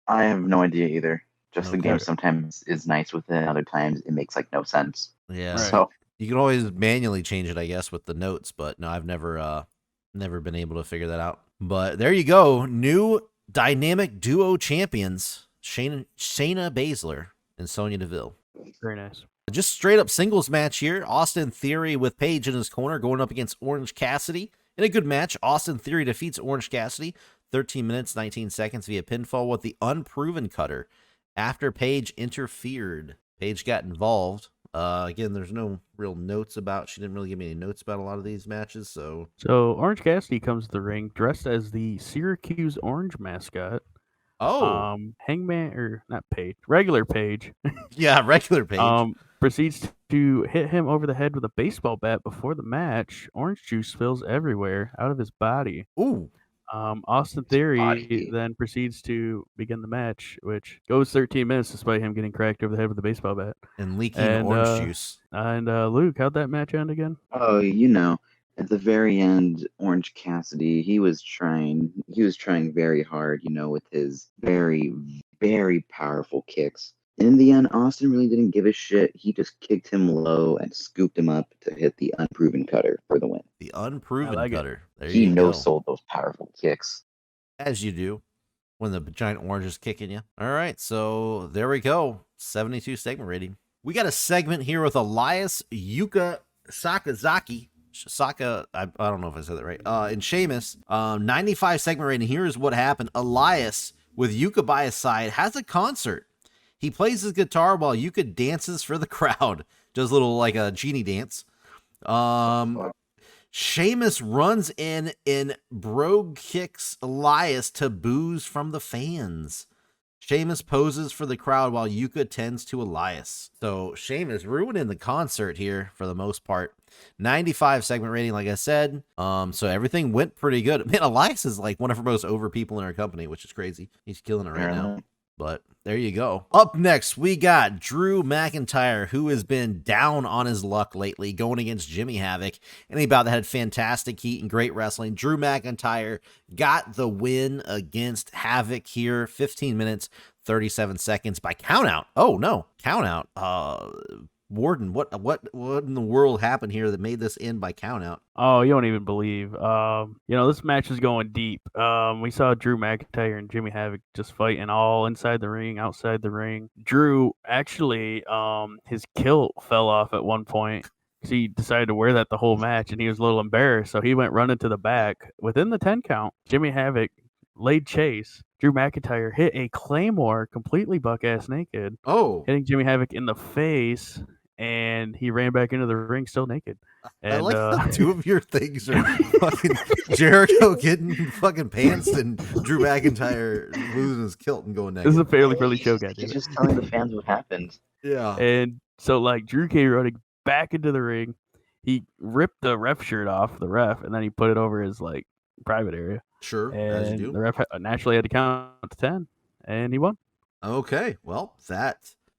I have no idea either. Just the game sometimes is nice with it, other times it makes like no sense. Yeah. Right. So you can always manually change it, I guess, with the notes, but no, I've never been able to figure that out. But there you go. New dynamic duo champions, Shayna Baszler and Sonya Deville. Very nice. Just straight up singles match here. Austin Theory with Paige in his corner going up against Orange Cassidy. In a good match, Austin Theory defeats Orange Cassidy 13 minutes, 19 seconds via pinfall with the Unproven Cutter after Paige interfered. Paige got involved. Again, there's no real notes about, she didn't really give me any notes about a lot of these matches. So Orange Cassidy comes to the ring dressed as the Syracuse Orange mascot. Hangman, or not Paige, regular Paige. Yeah, regular Paige. Proceeds to hit him over the head with a baseball bat before the match. Orange juice spills everywhere out of his body. Ooh. Austin Theory then proceeds to begin the match, which goes 13 minutes despite him getting cracked over the head with a baseball bat. And leaking orange juice. And Luke, how'd that match end again? Oh, at the very end, Orange Cassidy, he was trying very hard, with his very, very powerful kicks. And in the end, Austin really didn't give a shit. He just kicked him low and scooped him up to hit the Unproven Cutter for the win. The Unproven Cutter. There he you go. no-sold those powerful kicks. As you do when the giant orange is kicking you. All right, so there we go. 72 segment rating. We got a segment here with Elias Yuka Sakazaki. I don't know if I said that right. And Sheamus, 95 segment rating. Here's what happened. Elias, with Yuka by his side, has a concert. He plays his guitar while Yuka dances for the crowd. Does a little like a genie dance. Sheamus runs in and brogue kicks Elias to boos from the fans. Sheamus poses for the crowd while Yuka tends to Elias. So Sheamus ruining the concert here for the most part. 95 segment rating, like I said. So everything went pretty good. Man, Elias is like one of our most over people in our company, which is crazy. He's killing it right now. But there you go. Up next, we got Drew McIntyre, who has been down on his luck lately, going against Jimmy Havoc. And he about that had fantastic heat and great wrestling. Drew McIntyre got the win against Havoc here. 15 minutes, 37 seconds by countout. Oh, no. Countout. Warden, what in the world happened here that made this end by countout? Oh, you don't even believe. This match is going deep. We saw Drew McIntyre and Jimmy Havoc just fighting all inside the ring, outside the ring. Drew actually, his kilt fell off at one point. He decided to wear that the whole match, and he was a little embarrassed, so he went running to the back. Within the 10 count, Jimmy Havoc laid chase. Drew McIntyre hit a Claymore completely buck-ass naked, hitting Jimmy Havoc in the face, and he ran back into the ring still naked. And, I like how two of your things are fucking Jericho getting fucking pantsed and Drew McIntyre losing his kilt and going naked. This is a fairly friendly show, guys. He's just telling the fans what happened. Yeah. And so, like, Drew came running back into the ring. He ripped the ref shirt off the ref, and then he put it over his, like, private area. Sure, and as you do. The ref naturally had to count to 10, and he won. Okay, well,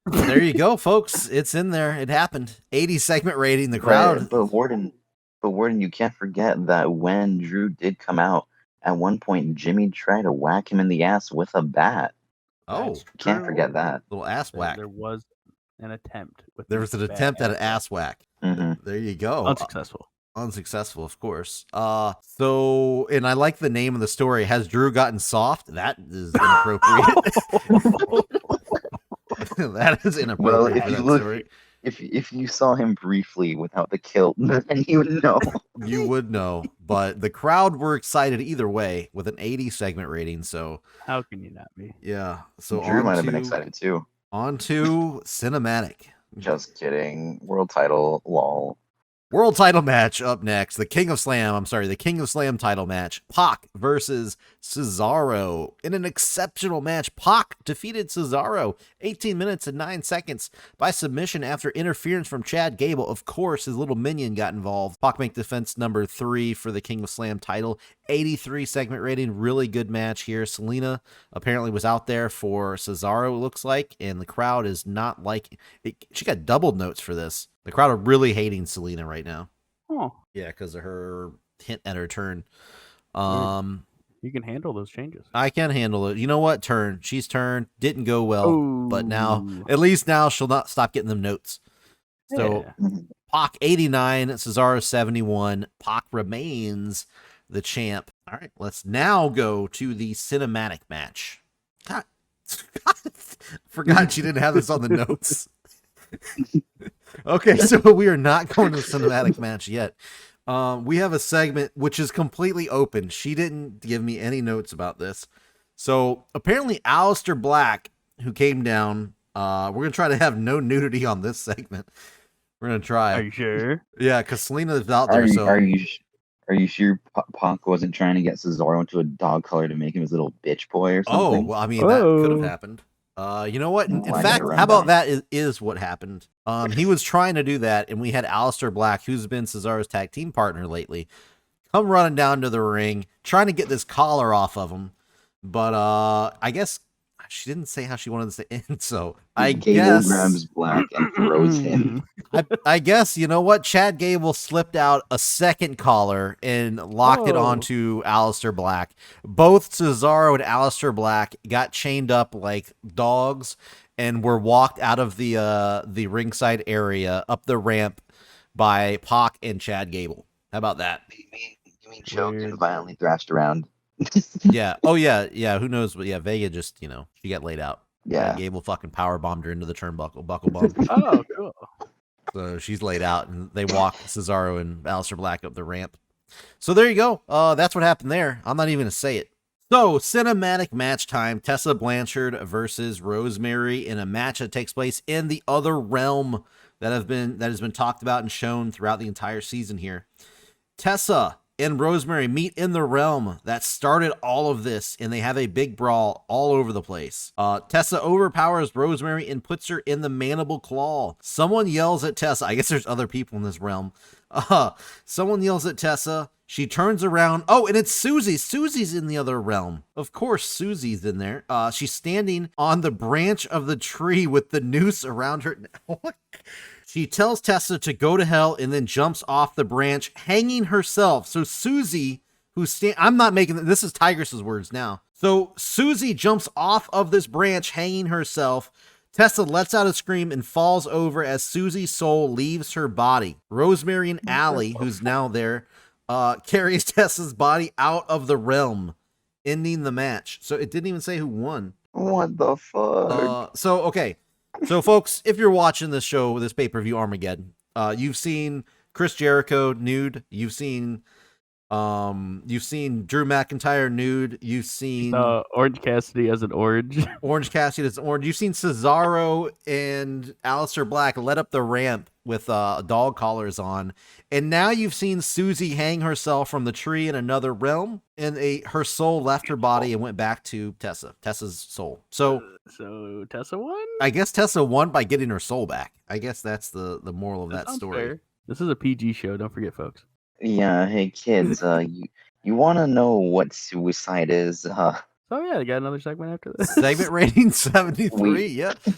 there you go, folks. It's in there. It happened. 80 segment rating. The crowd. But Warden, you can't forget that when Drew did come out, at one point Jimmy tried to whack him in the ass with a bat. Oh, can't forget that. Little ass whack. There was an attempt. There was an attempt at an ass whack. Mm-hmm. There you go. Unsuccessful, of course. So, and I like the name of the story. Has Drew gotten soft? That is inappropriate. That is inappropriate. Well, if you saw him briefly without the kilt, then you would know. You would know. But the crowd were excited either way with an 80 segment rating. So how can you not be? Yeah. So Drew might have been excited too. On to cinematic. Just kidding. World title, lol. World title match up next. The King of Slam title match. Pac versus Cesaro. In an exceptional match, Pac defeated Cesaro 18 minutes and 9 seconds by submission after interference from Chad Gable. Of course, his little minion got involved. Pac make defense number 3 for the King of Slam title. 83 segment rating. Really good match here. Selena apparently was out there for Cesaro, it looks like, and the crowd is not liking it. She got doubled notes for this. The crowd are really hating Selena right now. Oh. Yeah, because of her hint at her turn. You can handle those changes. I can handle it. You know what? She's turned. Didn't go well. But now, at least now she'll not stop getting them notes. So, Pac 89, Cesaro 71. Pac remains the champ. All right, let's now go to the cinematic match. God. Forgot she didn't have this on the notes. Okay, so we are not going to the cinematic match yet. We have a segment which is completely open. She didn't give me any notes about this. So apparently Aleister Black, who came down, we're going to try to have no nudity on this segment. We're going to try. Are you sure? Yeah, because Selena is out there. Are you sure Pac wasn't trying to get Cesaro into a dog collar to make him his little bitch boy or something? Oh, well, I mean, that could have happened. You know what? In fact, how about that is what happened. He was trying to do that, and we had Aleister Black, who's been Cesaro's tag team partner lately, come running down to the ring, trying to get this collar off of him. But I guess she didn't say how she wanted this to end, so I guess grabs Black and throws him. I guess, you know what? Chad Gable slipped out a second collar and locked it onto Aleister Black. Both Cesaro and Aleister Black got chained up like dogs and were walked out of the ringside area up the ramp by Pac and Chad Gable. How about that? You mean choked and violently thrashed around? Yeah. Oh, yeah. Who knows? But yeah, Vega just, she got laid out. Yeah. Gable fucking power bombed her into the turnbuckle, buckle bomb. Oh, cool. So she's laid out, and they walk Cesaro and Aleister Black up the ramp. So there you go. That's what happened there. I'm not even going to say it. So, cinematic match time. Tessa Blanchard versus Rosemary in a match that takes place in the other realm that has been talked about and shown throughout the entire season here. Tessa and Rosemary meet in the realm that started all of this, and they have a big brawl all over the place. Tessa overpowers Rosemary and puts her in the mandible claw. Someone yells at Tessa. I guess there's other people in this realm. Someone yells at Tessa. She turns around. Oh, and it's Susie. Susie's in the other realm. Of course, Susie's in there. She's standing on the branch of the tree with the noose around her. She tells Tessa to go to hell and then jumps off the branch, hanging herself. So Susie, I'm not making this is Tigress's words now. So Susie jumps off of this branch, hanging herself. Tessa lets out a scream and falls over as Susie's soul leaves her body. Rosemary and Allie, who's now there, carries Tessa's body out of the realm, ending the match. So it didn't even say who won. What the fuck? So folks, if you're watching this show, this pay-per-view Armageddon, you've seen Chris Jericho nude. You've seen Drew McIntyre nude. You've seen Orange Cassidy as an orange. Orange Cassidy as an orange. You've seen Cesaro and Aleister Black let up the ramp with dog collars on, and now you've seen Susie hang herself from the tree in another realm, and her soul left her body and went back to Tessa's soul. So Tessa won. I guess Tessa won by getting her soul back. I guess that's the moral of that story. Fair. This is a PG show. Don't forget, folks. Yeah, hey kids, you want to know what suicide is? Oh yeah, they got another segment after this. Segment rating 73. Yeah. We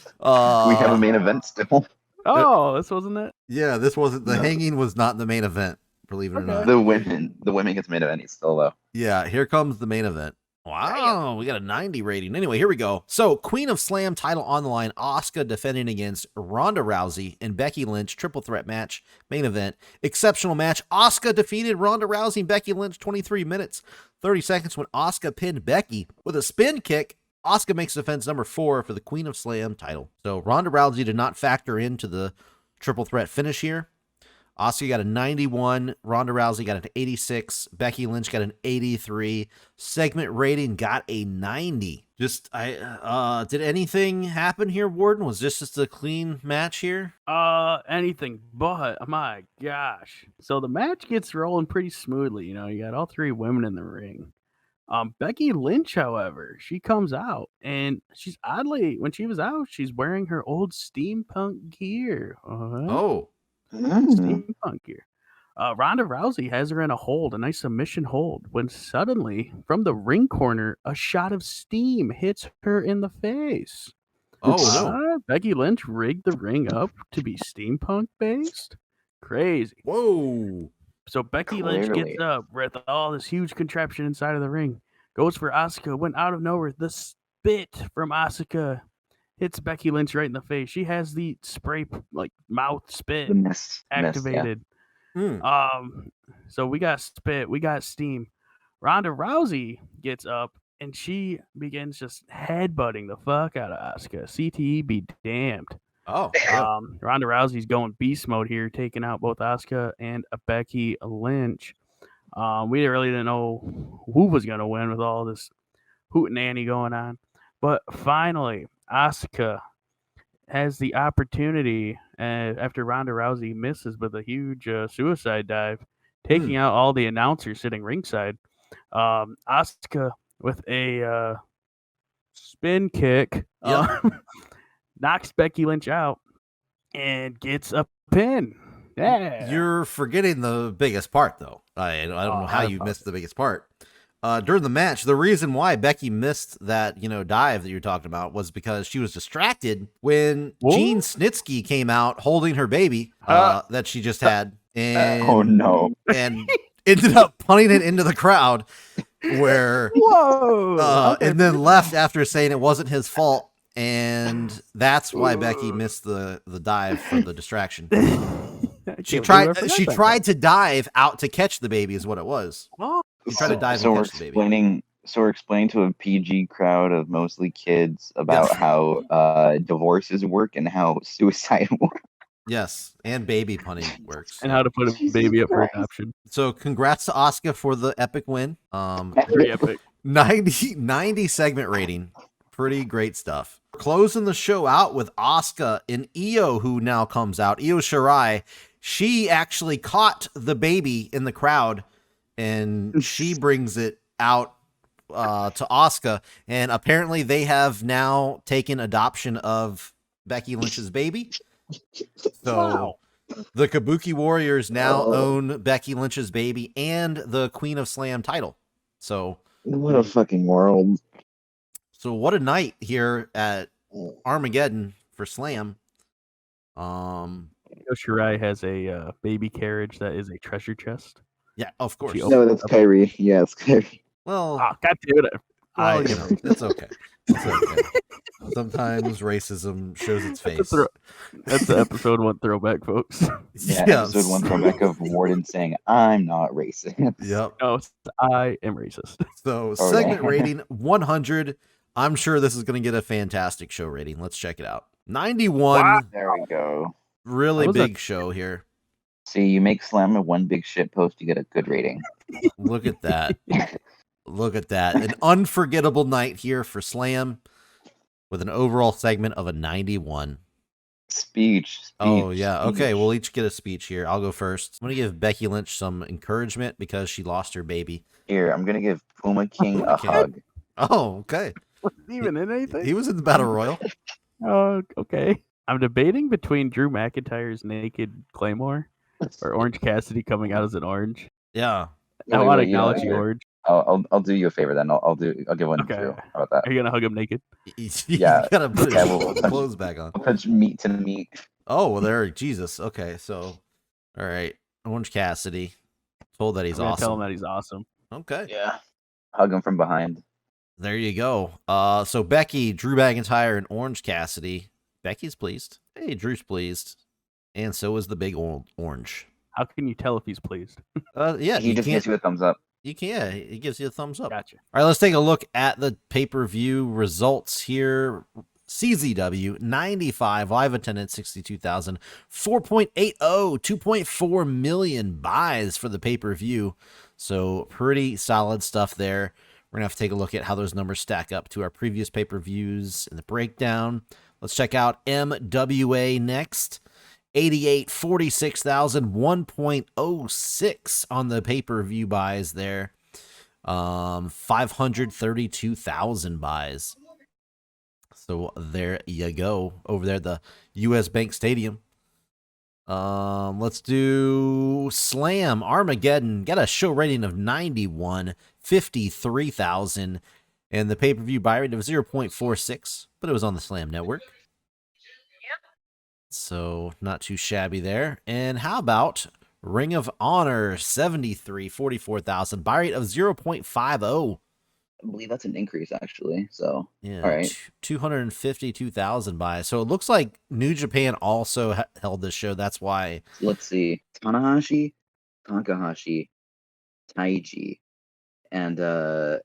have a main event still. Oh, this wasn't it. Yeah, this wasn't the hanging was not the main event. Believe it or not. The women gets main event still though. Yeah, here comes the main event. Wow, we got a 90 rating. Anyway, here we go. So, Queen of Slam title on the line. Asuka defending against Ronda Rousey and Becky Lynch. Triple threat match. Main event. Exceptional match. Asuka defeated Ronda Rousey and Becky Lynch 23 minutes, 30 seconds when Asuka pinned Becky with a spin kick. Asuka makes defense number 4 for the Queen of Slam title. So, Ronda Rousey did not factor into the triple threat finish here. Asuka got a 91, Ronda Rousey got an 86, Becky Lynch got an 83, segment rating got a 90. Did anything happen here, Warden? Was this just a clean match here? Anything but, my gosh. So the match gets rolling pretty smoothly. You know, you got all 3 women in the ring. Becky Lynch, however, she comes out, and she's when she was out, she's wearing her old steampunk gear. Oh. Steampunk gear. Ronda Rousey has her in a nice submission hold, when suddenly, from the ring corner, a shot of steam hits her in the face. Oh, no. Becky Lynch rigged the ring up to be steampunk based. Crazy. Whoa. So Becky Lynch gets up with all this huge contraption inside of the ring, goes for Asuka, went out of nowhere. The spit from Asuka hits Becky Lynch right in the face. She has the spray, mouth spit activated. So we got spit, we got steam. Ronda Rousey gets up and she begins just headbutting the fuck out of Asuka. CTE be damned. Oh, Ronda Rousey's going beast mode here, taking out both Asuka and Becky Lynch. We really didn't know who was going to win with all this hootenanny going on. But finally, Asuka has the opportunity, after Ronda Rousey misses with a huge suicide dive, taking out all the announcers sitting ringside. Asuka with a spin kick knocks Becky Lynch out and gets a pin. Yeah. You're forgetting the biggest part, though. I don't know how you missed the biggest part. During the match, the reason why Becky missed that, dive that you're talking about was because she was distracted when Gene Snitsky came out holding her baby that she just had. And, oh, no. And ended up punting it into the crowd where, and then left after saying it wasn't his fault. And that's why Becky missed the dive for the distraction. She tried to dive out to catch the baby is what it was. She tried to dive and catch the baby. So we're explaining to a PG crowd of mostly kids about how divorces work and how suicide works. Yes, and baby punning works. And how to put a baby up for adoption. So congrats to Asuka for the epic win. Pretty epic. 90 segment rating. Pretty great stuff. Closing the show out with Asuka and Io, who now comes out. Io Shirai. She actually caught the baby in the crowd, and she brings it out to Asuka. And apparently they have now taken adoption of Becky Lynch's baby. So the Kabuki Warriors now own Becky Lynch's baby and the Queen of Slam title. So what a fucking world. So what a night here at Armageddon for Slam. Shirai has a baby carriage that is a treasure chest. Yeah, of course. No, that's Kyrie. Yeah, it's Kyrie. Well, God damn it. Well, it's okay. It's okay. Sometimes racism shows its That's, face. that's the episode 1 throwback, folks. Yeah, Yes. episode 1 throwback of Warden saying, "I'm not racist." Yep. No, I am racist. So Oh, segment yeah. rating 100. I'm sure this is going to get a fantastic show rating. Let's check it out. 91. Wow. There we go. Really That was big show here. See, you make Slam a one big shit post, you get a good rating. Look at that. Look at that. An unforgettable night here for Slam with an overall segment of a 91. Speech. Oh, yeah. speech. Okay, we'll each get a speech here. I'll go first. I'm going to give Becky Lynch some encouragement because she lost her baby. Here, I'm gonna give Puma King a Okay. hug. Oh, okay. Wasn't even in anything? He was in the Battle Royal. Oh, okay. I'm debating between Drew McIntyre's naked Claymore or Orange Cassidy coming out as an orange. Yeah. I Wait, want to wait, acknowledge you, here. Orange. I'll do you a favor then. I'll give one Okay. to Drew. How about that? Are you gonna hug him naked? You Yeah. got to put Yeah, his we'll- clothes back on. I'll touch meat to meat. Oh, well, there. Jesus. Okay, so, all right. Orange Cassidy. Told that he's I'm gonna tell him awesome. that he's awesome. Okay. Yeah. Hug him from behind. There you go. So Becky, Drew McIntyre, and Orange Cassidy. Becky's pleased. Hey, Drew's pleased. And so is the big orange. How can you tell if he's pleased? Yeah, He you just can't. gives you a thumbs up. You can. Yeah, he gives you a thumbs up. Gotcha. All right, let's take a look at the pay-per-view results here. CZW 95 live attendance 62,000, 4.80, 2.4 million buys for the pay-per-view. So pretty solid stuff there. We're gonna have to take a look at how those numbers stack up to our previous pay-per-views in the breakdown. Let's check out MWA next. 88, 46,000, 1.06 on the pay-per-view buys there. 532,000 buys. So there you go. Over there at the US Bank Stadium. Let's do Slam Armageddon. Got a show rating of 91, 53,000. And the pay-per-view buy rate of 0.46, but it was on the Slam Network. So not too shabby there. And how about Ring of Honor 73, 44,000, buy rate of 0.50. I believe that's an increase actually. So Yeah, all right. 252,000 buys. So it looks like New Japan also held this show. That's why. Let's see. Tanahashi, Takahashi, Taiji, and Show,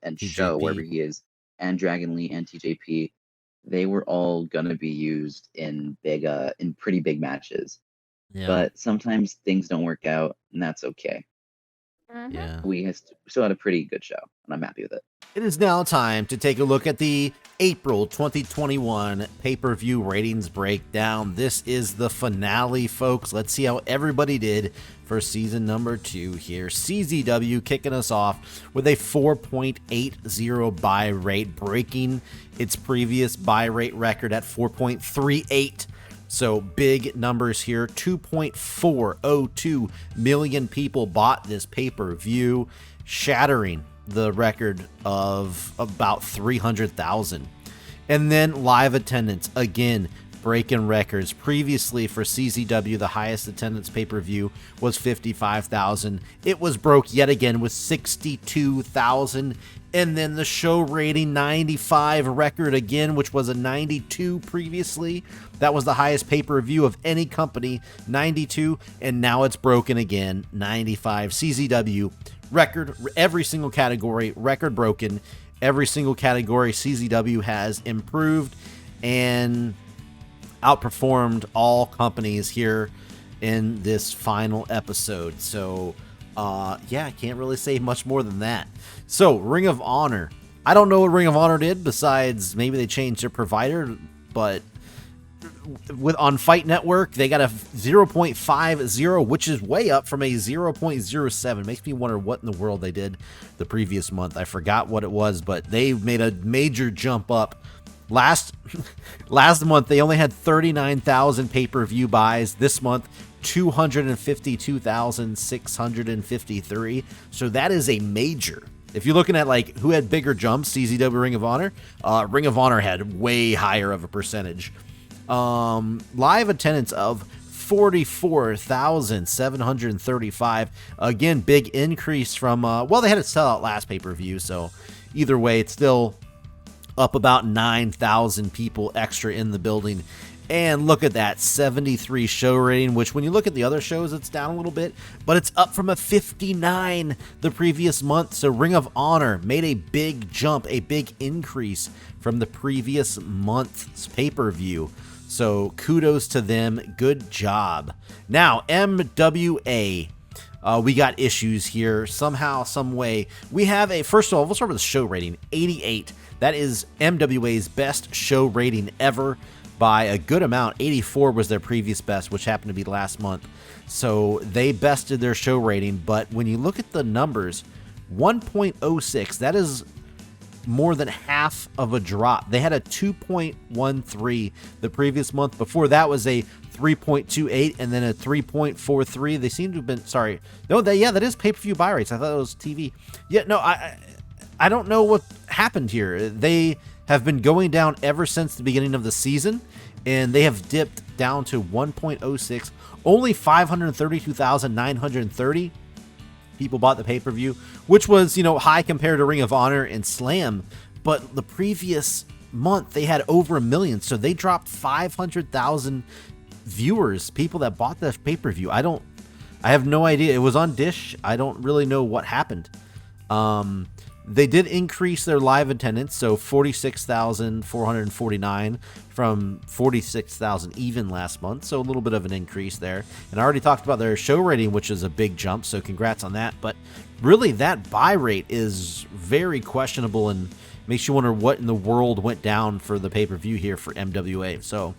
TJP. wherever he is, and Dragon Lee and TJP, they were all gonna be used in pretty big matches. Yeah. But sometimes things don't work out, and that's okay. Mhm. Yeah. We still had a pretty good show, and I'm happy with it. It is now time to take a look at the April 2021 pay-per-view ratings breakdown. This is the finale, folks. Let's see how everybody did for season number 2 here. CZW kicking us off with a 4.80 buy rate, breaking its previous buy rate record at 4.38. So big numbers here. 2.402 million people bought this pay-per-view, shattering the record of about 300,000. And then live attendance, again, breaking records. Previously for CZW, the highest attendance pay-per-view was 55,000. It was broke yet again with 62,000. And then the show rating 95 record again, which was a 92 previously. That was the highest pay-per-view of any company, 92, and now it's broken again, 95. CZW record, every single category, record broken. Every single category CZW has improved and outperformed all companies here in this final episode. So, yeah, I can't really say much more than that. So, Ring of Honor. I don't know what Ring of Honor did besides maybe they changed their provider, but on Fight Network, they got a 0.50, which is way up from a 0.07. Makes me wonder what in the world they did the previous month. I forgot what it was, but they made a major jump up. Last month, they only had 39,000 pay-per-view buys. This month, 252,653. So that is a major. If you're looking at like who had bigger jumps, CZW, Ring of Honor, Ring of Honor had way higher of a percentage. Live attendance of 44,735. Again, big increase from, well, they had a sellout last pay-per-view, so either way, it's still up about 9,000 people extra in the building. And look at that, 73 show rating, which when you look at the other shows, it's down a little bit, but it's up from a 59 the previous month. So Ring of Honor made a big jump, a big increase from the previous month's pay-per-view. So kudos to them. Good job. Now, MWA. We got issues here somehow, some way. We have first of all, we'll start with the show rating, 88. That is MWA's best show rating ever by a good amount. 84 was their previous best, which happened to be last month. So they bested their show rating, but when you look at the numbers, 1.06, that is more than half of a drop. They had a 2.13 the previous month. Before that was a 3.28 and then a 3.43. They seem to have been, sorry. No, that is pay-per-view buy rates. I thought it was TV. Yeah, no, I don't know what happened here. They have been going down ever since the beginning of the season, and they have dipped down to 1.06. Only 532,930 people bought the pay-per-view, which was, high compared to Ring of Honor and Slam, but the previous month they had over 1 million, so they dropped 500,000 viewers, people that bought the pay-per-view. I have no idea. It was on Dish. I don't really know what happened. They did increase their live attendance, so 46,449 from 46,000 even last month, so a little bit of an increase there. And I already talked about their show rating, which is a big jump, so congrats on that. But really, that buy rate is very questionable and makes you wonder what in the world went down for the pay-per-view here for MWA. So,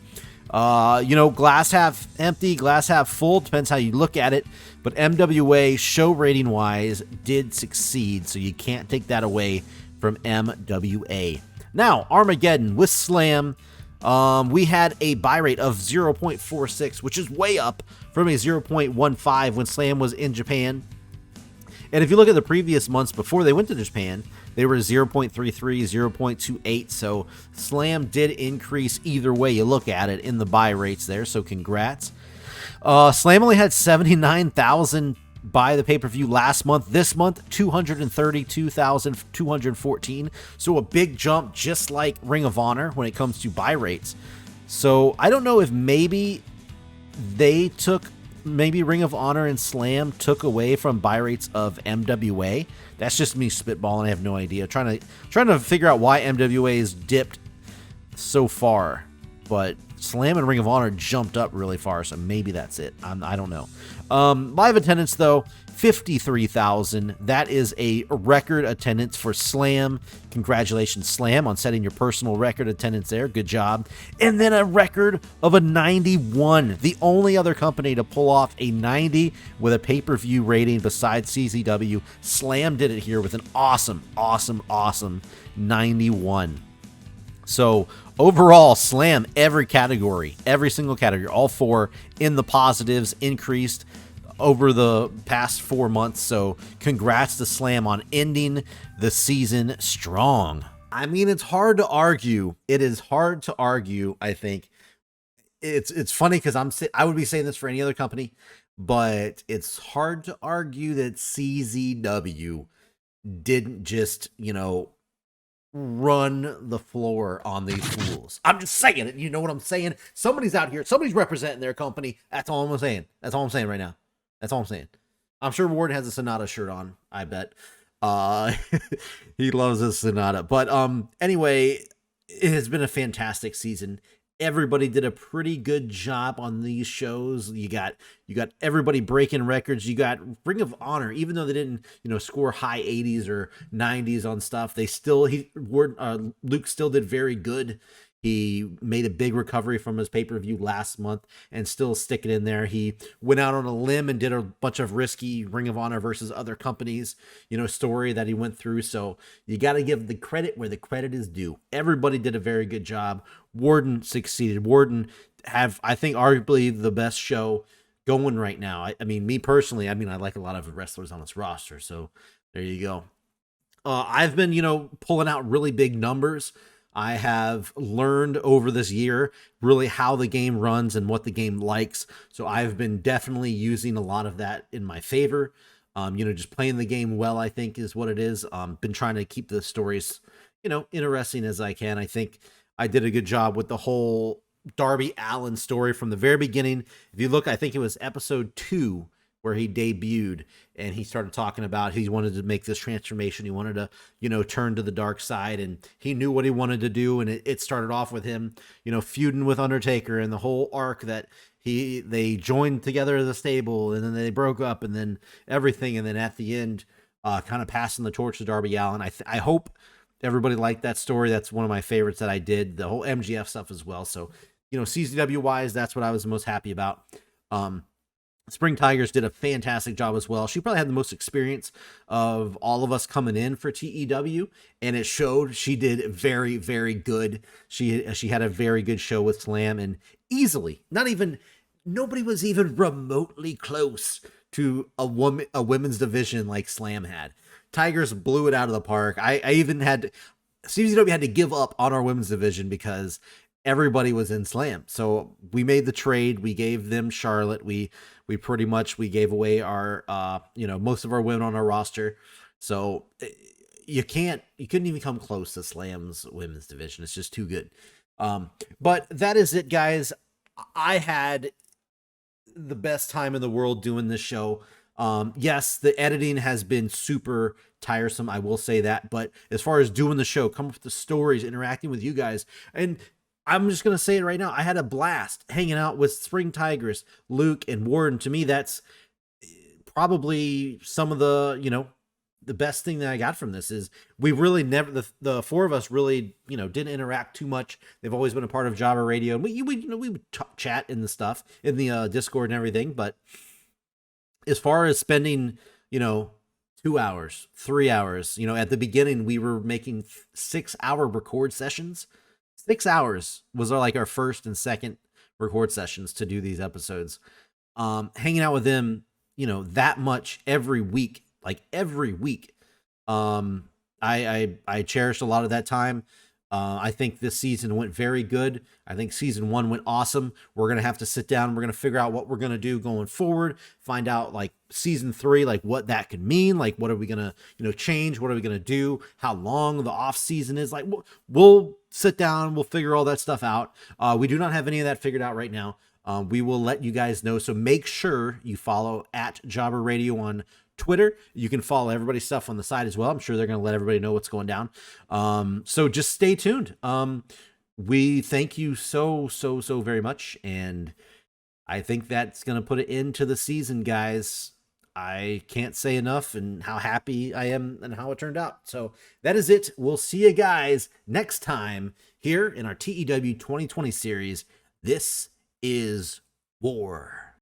glass half empty, glass half full, depends how you look at it. But MWA, show rating wise, did succeed, so you can't take that away from MWA. Now, Armageddon with Slam, we had a buy rate of 0.46, which is way up from a 0.15 when Slam was in Japan. And if you look at the previous months before they went to Japan, they were 0.33, 0.28, so Slam did increase either way you look at it in the buy rates there, so congrats. Slam only had 79,000 buy the pay-per-view last month. This month, 232,214, so a big jump just like Ring of Honor when it comes to buy rates. So I don't know if maybe Ring of Honor and Slam took away from buy rates of MWA. That's just me spitballing. I have no idea. Trying to figure out why MWA has dipped so far, but Slam and Ring of Honor jumped up really far, so maybe that's it. I don't know. Live attendance, though, 53,000. That is a record attendance for Slam. Congratulations, Slam, on setting your personal record attendance there. Good job. And then a record of a 91. The only other company to pull off a 90 with a pay-per-view rating besides CZW. Slam did it here with an awesome 91. So overall, Slam, every single category, all four in the positives, increased over the past 4 months. So congrats to Slam on ending the season strong. I mean, it's hard to argue. It is hard to argue, I think. It's funny because I would be saying this for any other company, but it's hard to argue that CZW didn't just, run the floor on these fools. I'm just saying it. You know what I'm saying? Somebody's out here. Somebody's representing their company. That's all I'm saying. That's all I'm saying right now. That's all I'm saying. I'm sure Warden has a Sonata shirt on. I bet. He loves his Sonata. But anyway, it has been a fantastic season. Everybody did a pretty good job on these shows. You got everybody breaking records. You got Ring of Honor, even though they didn't, score high 80s or 90s on stuff, Luke still did very good. He made a big recovery from his pay-per-view last month and still sticking in there. He went out on a limb and did a bunch of risky Ring of Honor versus other companies, story that he went through. So you got to give the credit where the credit is due. Everybody did a very good job. Warden succeeded. Warden I think, arguably the best show going right now. I mean, me personally, I like a lot of wrestlers on this roster. So there you go. I've been, pulling out really big numbers. I have learned over this year really how the game runs and what the game likes. So I've been definitely using a lot of that in my favor. Just playing the game well, I think, is what it is. Been trying to keep the stories, interesting as I can. I think I did a good job with the whole Darby Allin story from the very beginning. If you look, I think it was episode 2 where he debuted and he started talking about he wanted to make this transformation. He wanted to, turn to the dark side, and he knew what he wanted to do. And it started off with him, feuding with Undertaker, and the whole arc that they joined together as a stable, and then they broke up, and then everything. And then at the end, kind of passing the torch to Darby Allin. I hope everybody liked that story. That's one of my favorites that I did. The whole MGF stuff as well. So, CZW wise, that's what I was most happy about. Spring Tigers did a fantastic job as well. She probably had the most experience of all of us coming in for TEW, and it showed. She did very, very good. She had a very good show with Slam, and easily, nobody was even remotely close to a women's division like Slam had. Tigers blew it out of the park. I even CZW had to give up on our women's division because everybody was in Slam. So we made the trade. We gave them Charlotte. We pretty much gave away our most of our women on our roster. So you couldn't even come close to Slam's women's division. It's just too good. But that is it, guys. I had the best time in the world doing this show. Yes, the editing has been super tiresome, I will say that, but as far as doing the show, coming up with the stories, interacting with you guys, and I'm just going to say it right now, I had a blast hanging out with Spring Tigress, Luke, and Warden. To me, that's probably some of the, the best thing that I got from this is we really never, the four of us really, didn't interact too much. They've always been a part of Java Radio, and we would chat in the stuff in the Discord and everything. But as far as spending, 2 hours, 3 hours, at the beginning, we were making 6-hour record sessions. 6 hours was our first and second record sessions to do these episodes. Hanging out with them, that much every week, every week. I cherished a lot of that time. I think this season went very good. I think season 1 went awesome. We're going to have to sit down. We're going to figure out what we're going to do going forward, find out season 3, what that could mean. What are we going to, change? What are we going to do? How long the off season is. We'll sit down. We'll figure all that stuff out. We do not have any of that figured out right now. We will let you guys know. So make sure you follow at Jobber Radio on Twitter. You can follow everybody's stuff on the side as well. I'm sure they're going to let everybody know what's going down. So just stay tuned. We thank you so very much. And I think that's going to put it into the season, guys. I can't say enough and how happy I am and how it turned out. So that is it. We'll see you guys next time here in our TEW 2020 series. This is War.